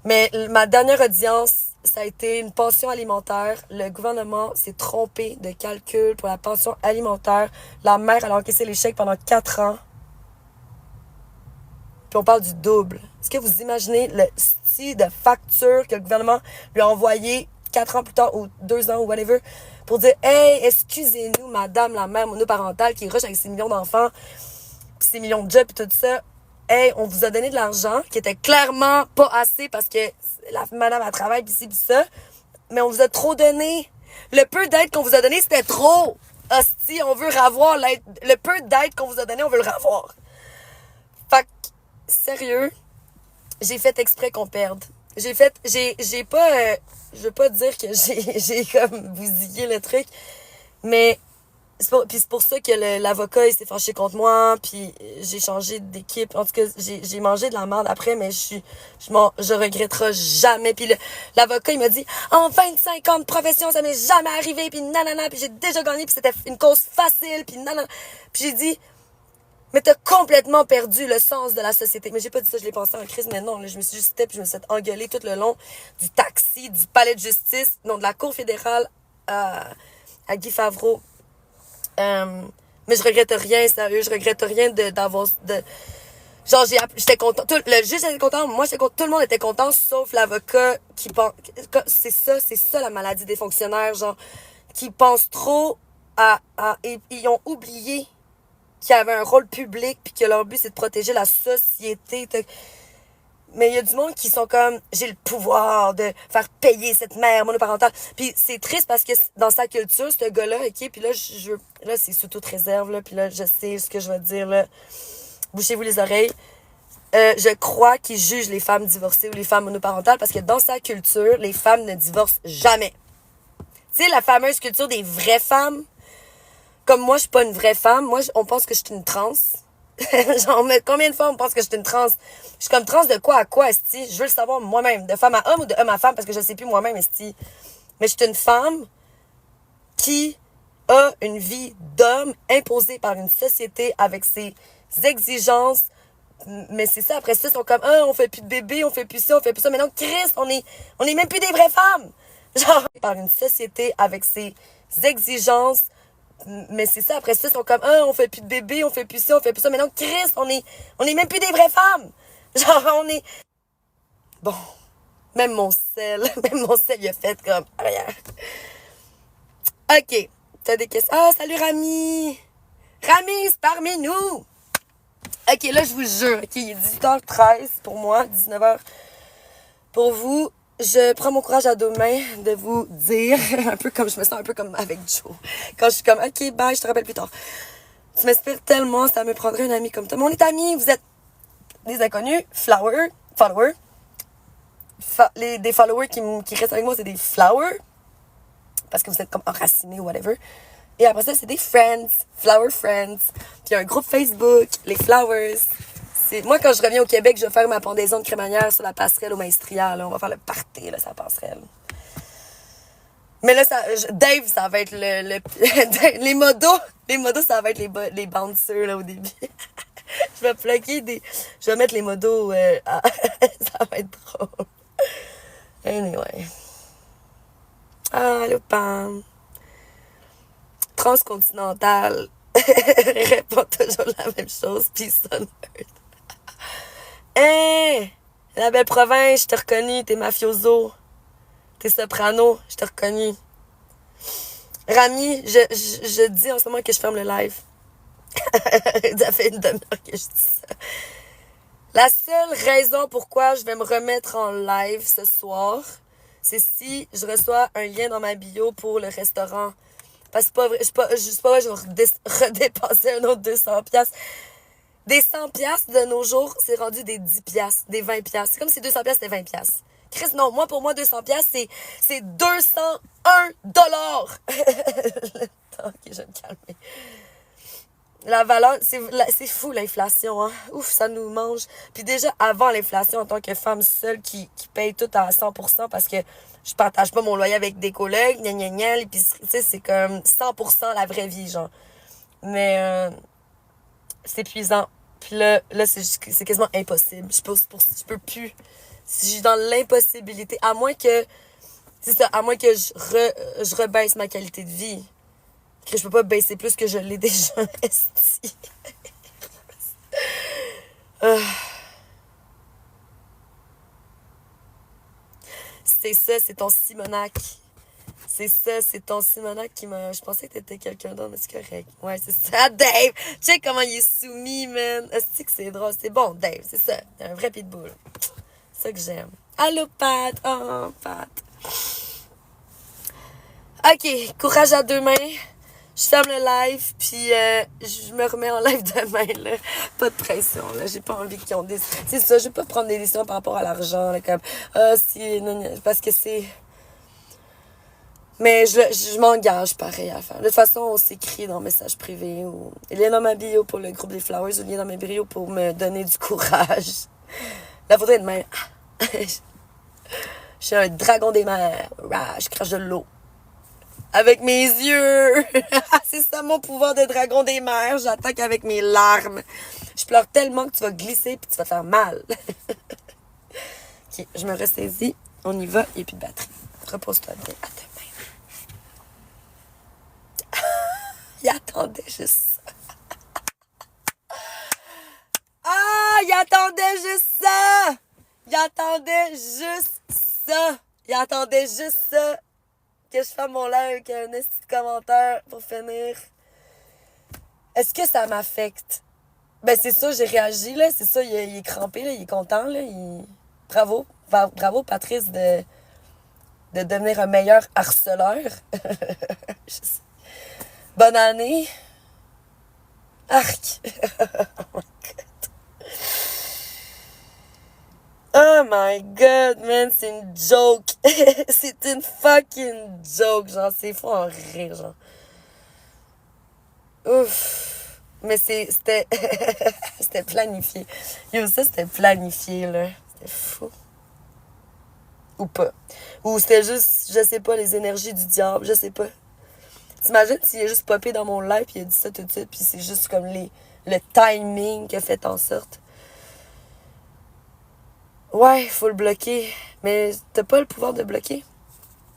S1: Mais ma dernière audience, ça a été une pension alimentaire. Le gouvernement s'est trompé de calcul pour la pension alimentaire. La mère, elle a encaissé les chèques pendant 4 ans. Puis on parle du double. Est-ce que vous imaginez le style de facture que le gouvernement lui a envoyé 4 ans plus tard, ou 2 ans, ou whatever, pour dire, hey, excusez-nous, madame la mère monoparentale qui rush avec ses millions d'enfants, puis ses millions de jobs, et tout ça. Hey, on vous a donné de l'argent qui était clairement pas assez parce que la madame a travaillé pis ci pis ça, mais on vous a trop donné. Le peu d'aide qu'on vous a donné, c'était trop. Hostie, on veut revoir l'aide. Le peu d'aide qu'on vous a donné, on veut le revoir. Fait que, sérieux, j'ai fait exprès qu'on perde. J'ai pas, je veux pas dire que j'ai comme bousillé le truc, mais c'est pour ça que l'avocat il s'est fâché contre moi, puis j'ai changé d'équipe. En tout cas, j'ai mangé de la merde après, mais je regretterai jamais. Puis l'avocat il m'a dit, en 25 ans de profession, ça m'est jamais arrivé, puis nanana, puis j'ai déjà gagné, puis c'était une cause facile, puis nanana. Puis j'ai dit, mais t'as complètement perdu le sens de la société. Mais j'ai pas dit ça, je l'ai pensé en crise, mais non, là, je me suis juste puis je me suis engueulée tout le long du taxi, du palais de justice, non, de la Cour fédérale à Guy Favreau. Mais je regrette rien, sérieux, je regrette rien d'avoir genre j'étais content, le juge était content, moi j'étais content, tout le monde était content sauf l'avocat qui pense, c'est ça la maladie des fonctionnaires, genre qui pensent trop et ils ont oublié qu'il y avait un rôle public puis que leur but c'est de protéger la société. Mais il y a du monde qui sont comme, j'ai le pouvoir de faire payer cette mère monoparentale. Puis c'est triste parce que dans sa culture, ce gars-là, ok, puis là, là, c'est sous toute réserve, là, puis là, je sais ce que je vais dire, là. Bouchez-vous les oreilles. Je crois qu'il juge les femmes divorcées ou les femmes monoparentales parce que dans sa culture, les femmes ne divorcent jamais. Tu sais, la fameuse culture des vraies femmes. Comme moi, je suis pas une vraie femme. Moi, on pense que je suis une trans. Genre, combien de fois on pense que je suis une trans? Je suis comme trans de quoi à quoi, esti? Je veux le savoir moi-même. De femme à homme ou de homme à femme, parce que je sais plus moi-même, esti. Mais je suis une femme qui a une vie d'homme imposée par une société avec ses exigences. Mais c'est ça, après ça, ils sont comme, ah, on fait plus de bébés, on fait plus ça, on fait plus ça. Mais non, Christ, on est même plus des vraies femmes. Genre, par une société avec ses exigences. Mais c'est ça, après ça, ils sont comme, ah, on fait plus de bébés, on fait plus ça, on fait plus ça. Mais non, Christ, on est même plus des vraies femmes. Genre, on est... Bon, même mon sel, il a fait comme, arrière. OK, t'as des questions? Ah, salut Rami! Rami, c'est parmi nous! OK, là, je vous jure, OK, il est 18h13 pour moi, 19h pour vous. Je prends mon courage à deux mains de vous dire, un peu comme je me sens un peu comme avec Joe. Quand je suis comme, OK, bye, je te rappelle plus tard. Tu m'inspires tellement, ça me prendrait un ami comme toi. Mais on est amis, vous êtes des inconnus, followers. Des followers qui restent avec moi, c'est des flowers. Parce que vous êtes comme enracinés ou whatever. Et après ça, c'est des friends, flower friends. Puis il y a un groupe Facebook, les flowers. Moi, quand je reviens au Québec, je vais faire ma pendaison de crémaillère sur la passerelle au Maestria. Là. On va faire le party, là, sa passerelle. Mais là, Dave, ça va être les modos, ça va être les bouncers, là, au début. Je vais je vais mettre les modos, ça va être drôle. Anyway. Allô, Pam. Transcontinental répond toujours la même chose, pis sonne. Hey! La belle province, je t'ai reconnu, t'es mafioso. T'es soprano, je t'ai reconnu. Rami, je dis en ce moment que je ferme le live. Ça fait une demi-heure que je dis ça. La seule raison pourquoi je vais me remettre en live ce soir, c'est si je reçois un lien dans ma bio pour le restaurant. Parce que c'est pas vrai, je vais redépenser un autre 200$. Des 100$ de nos jours, c'est rendu des 10$, des 20$. C'est comme si 200$ c'était 20$. Chris, non, pour moi, 200$, c'est 201$. OK, je vais me calmer. La valeur, c'est fou, l'inflation, hein. Ouf, ça nous mange. Puis déjà, avant l'inflation, en tant que femme seule qui paye tout à 100% parce que je partage pas mon loyer avec des collègues, l'épicerie, tu sais, c'est comme 100% la vraie vie, genre. Mais, c'est épuisant. Puis là c'est quasiment impossible. Je peux plus. Si je suis dans l'impossibilité, à moins que je rebaisse ma qualité de vie. Que je peux pas baisser plus que je l'ai déjà. Esti. C'est ça, c'est ton Simonac. C'est ça, c'est ton Simonac qui m'a... Je pensais que t'étais quelqu'un d'autre, mais c'est correct. Ouais, c'est ça, Dave! Tu sais comment il est soumis, man. Est-ce que c'est drôle? C'est bon, Dave, c'est ça. Un vrai pitbull. C'est ça que j'aime. Allô, Pat! Oh, Pat. OK, courage à deux mains. Je ferme le live, puis je me remets en live demain, là. Pas de pression, là. J'ai pas envie qu'ils ont des... C'est ça, je vais pas prendre des décisions par rapport à l'argent, là, comme... parce que c'est... Mais je m'engage pareil à faire. De toute façon, on s'écrit dans le message privé ou il y a dans ma bio pour le groupe des Flowers ou il y a dans ma bio pour me donner du courage. La photo est de même. Je suis un dragon des mers. Je crache de l'eau. Avec mes yeux. C'est ça mon pouvoir de dragon des mers. J'attaque avec mes larmes. Je pleure tellement que tu vas glisser puis tu vas te faire mal. OK, je me ressaisis. On y va. Il n'y a plus de batterie. Repose-toi bien. À demain. Il attendait juste ça. Ah! Il attendait juste ça! Il attendait juste ça! Il attendait juste ça! Que je fasse mon live avec un petit commentaire pour finir. Est-ce que ça m'affecte? Ben, c'est ça, j'ai réagi, là. C'est ça, il est crampé, là. Il est content, là. Bravo. Bravo, Patrice, de devenir un meilleur harceleur. Je sais. Bonne année. Arc. Oh my god, man, c'est une joke. C'est une fucking joke, genre, c'est fou en rire, genre. Ouf. Mais c'était c'était planifié. Yo, ça, c'était planifié, là. C'était fou. Ou pas. Ou c'était juste, je sais pas, les énergies du diable, je sais pas. T'imagines s'il est juste popé dans mon live pis il a dit ça tout de suite, puis c'est juste comme le timing qui a fait en sorte. Ouais, faut le bloquer. Mais t'as pas le pouvoir de bloquer?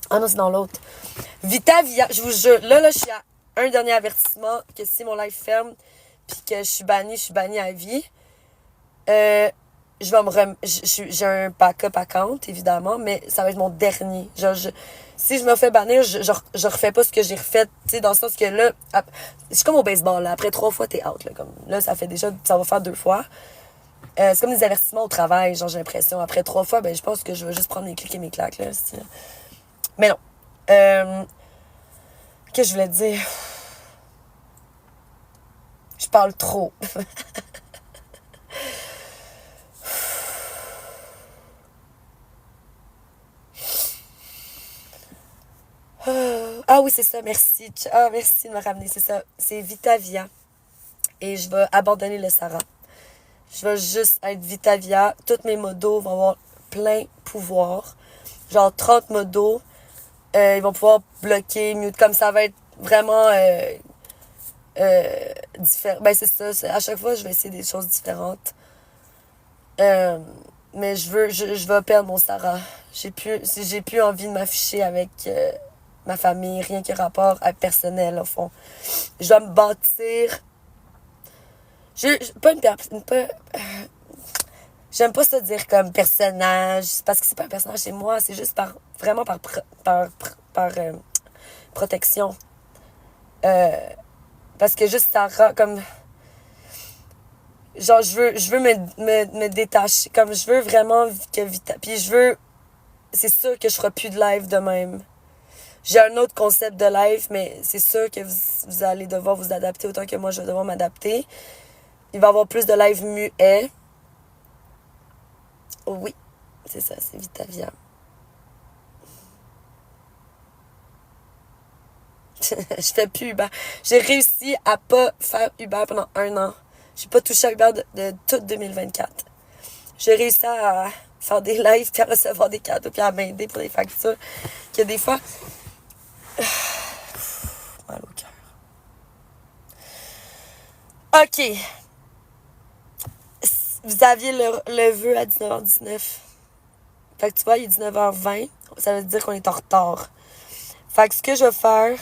S1: Ah non, c'est dans l'autre. Vita Via, je vous jure, là, je suis à un dernier avertissement que si mon live ferme puis que je suis bannie à vie. Je vais me j'ai un backup account, évidemment, mais ça va être mon dernier. Genre, si je me fais bannir, je refais pas ce que j'ai refait, tu sais, dans le sens que là, c'est comme au baseball, là. Après 3 fois, t'es out, là. Comme, là, ça va faire 2 fois. C'est comme des avertissements au travail, genre, j'ai l'impression. Après 3 fois, ben, je pense que je vais juste prendre mes clics et mes claques, là. Mais non. Qu'est-ce que je voulais dire? Je parle trop. Ah oui, c'est ça, merci. Ah, merci de me ramener, c'est ça. C'est Vitavia. Et je vais abandonner le Sarah. Je vais juste être Vitavia. Toutes mes modos vont avoir plein pouvoir. Genre 30 modos. Ils vont pouvoir bloquer, mute. Comme ça va être vraiment différent. Ben c'est ça. À chaque fois, je vais essayer des choses différentes. Mais je vais perdre mon Sarah. J'ai plus envie de m'afficher avec ma famille, rien que rapport à personnel, au fond. Je dois me bâtir. J'aime pas ça dire comme personnage, parce que c'est pas un personnage chez moi, c'est juste vraiment par protection. Parce que juste Sarah, comme, genre, je veux me détacher, comme, je veux vraiment que puis c'est sûr que je ferai plus de live de même. J'ai un autre concept de live, mais c'est sûr que vous allez devoir vous adapter autant que moi je vais devoir m'adapter. Il va y avoir plus de live muets. Oui, c'est ça, c'est Vitavia. Je fais plus Uber. J'ai réussi à pas faire Uber pendant 1 an. J'ai pas touché à Uber de tout 2024. J'ai réussi à faire des lives, puis à recevoir des cadeaux, puis à m'aider pour des factures. Qu'il y a des fois... Mal au cœur. OK. Vous aviez le vœu à 19h19. Fait que tu vois, il est 19h20. Ça veut dire qu'on est en retard. Fait que ce que je vais faire...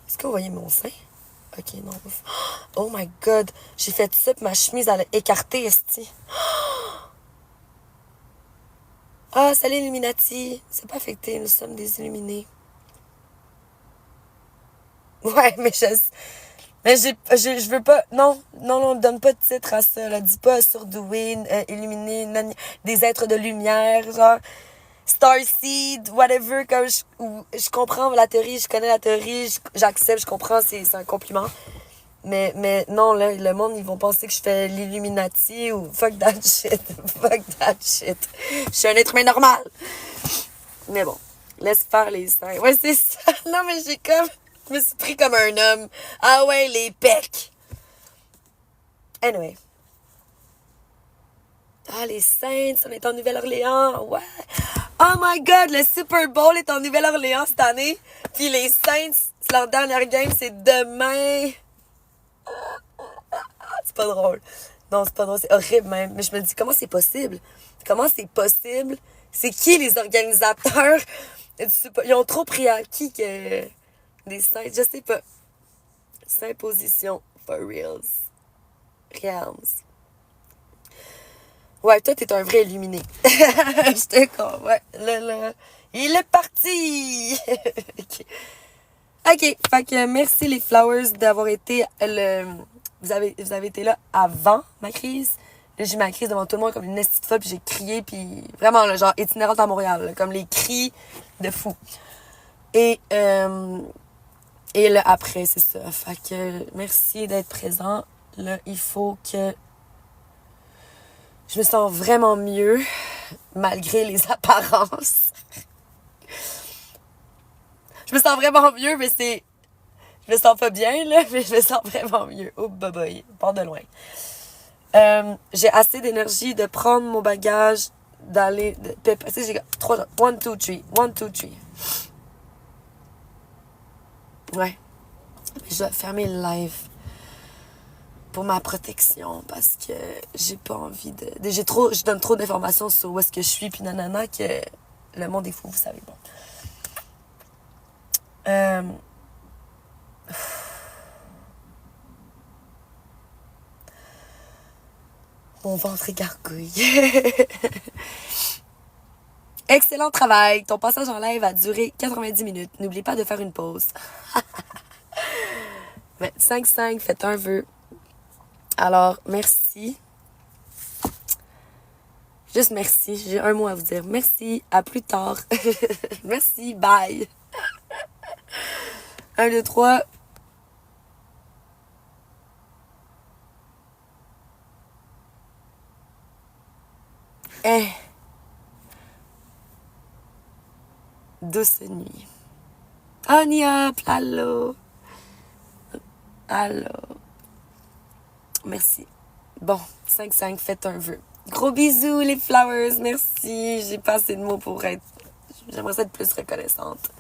S1: Est-ce que vous voyez mon sein? Ok, non. Oh my god. J'ai fait ça, puis ma chemise, elle a écarté, esti. Ah, salut Illuminati. C'est pas affecté, nous sommes des illuminés. Ouais, mais je veux pas... Non, donne pas de titre à ça, là. Dis pas surdoué, illuminé, des êtres de lumière, genre... Starseed, whatever, comme je comprends la théorie, je connais la théorie, j'accepte, je comprends, c'est un compliment. Mais non, là, le monde, ils vont penser que je fais l'Illuminati ou fuck that shit. Fuck that shit. Je suis un être humain normal. Mais bon, laisse faire les seins. Ouais, c'est ça. Non, mais je me suis pris comme un homme. Ah ouais, les pecs. Anyway. Ah, les Saints, on est en Nouvelle-Orléans. Ouais. Oh my god, le Super Bowl est en Nouvelle-Orléans cette année. Puis les Saints, leur dernière game, c'est demain. C'est pas drôle. Non, c'est pas drôle. C'est horrible même. Mais je me dis, comment c'est possible? Comment c'est possible? C'est qui les organisateurs? Ils ont trop pris à qui que des Saints? Je sais pas. Symposition for reals. Realms. Ouais, toi, t'es un vrai illuminé. J'étais con, ouais. Là. Il est parti! OK. Fait que merci les Flowers d'avoir été vous avez été là avant ma crise. Là, j'ai eu ma crise devant tout le monde comme une petite folle, puis j'ai crié, puis vraiment, là, genre itinérante à Montréal, là, comme les cris de fou. Et là, après, c'est ça. Fait que merci d'être présent. Là, il faut que... Je me sens vraiment mieux, malgré les apparences. Je me sens vraiment mieux, mais c'est... Je me sens pas bien, là, mais je me sens vraiment mieux. Oh, bye-bye, part de loin. J'ai assez d'énergie de prendre mon bagage, d'aller... Tu sais, j'ai 3... 1, 2, 3. 1, 2, 3. Ouais. Je dois fermer le live. pour ma protection, parce que j'ai pas envie je donne trop d'informations sur où est-ce que je suis, puis nanana, que le monde est fou, vous savez, bon. Mon ventre égargouille. Excellent travail. Ton passage en live a duré 90 minutes. N'oublie pas de faire une pause. 5-5, faites un vœu. Alors, merci. Juste merci. J'ai un mot à vous dire. Merci. À plus tard. Merci. Bye. 1, 2, 3. Douce nuit. Ania, allô. Allô. Merci. Bon, 5-5, faites un vœu. Gros bisous, les flowers. Merci. J'ai pas assez de mots pour être... J'aimerais être plus reconnaissante.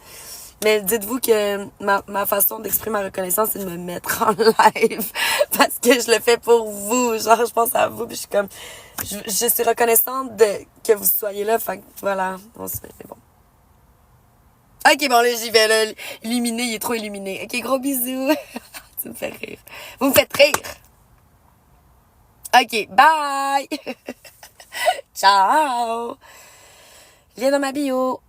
S1: Mais dites-vous que ma façon d'exprimer ma reconnaissance, c'est de me mettre en live. Parce que je le fais pour vous. Genre, je pense à vous, puis je suis comme... Je suis reconnaissante que vous soyez là. Fait que voilà, on se fait, bon. Ok, bon, là, j'y vais, là. Illuminé, il est trop illuminé. Ok, gros bisous. Tu me fais rire. Vous me faites rire. Ok, bye. Ciao. Lien dans ma bio.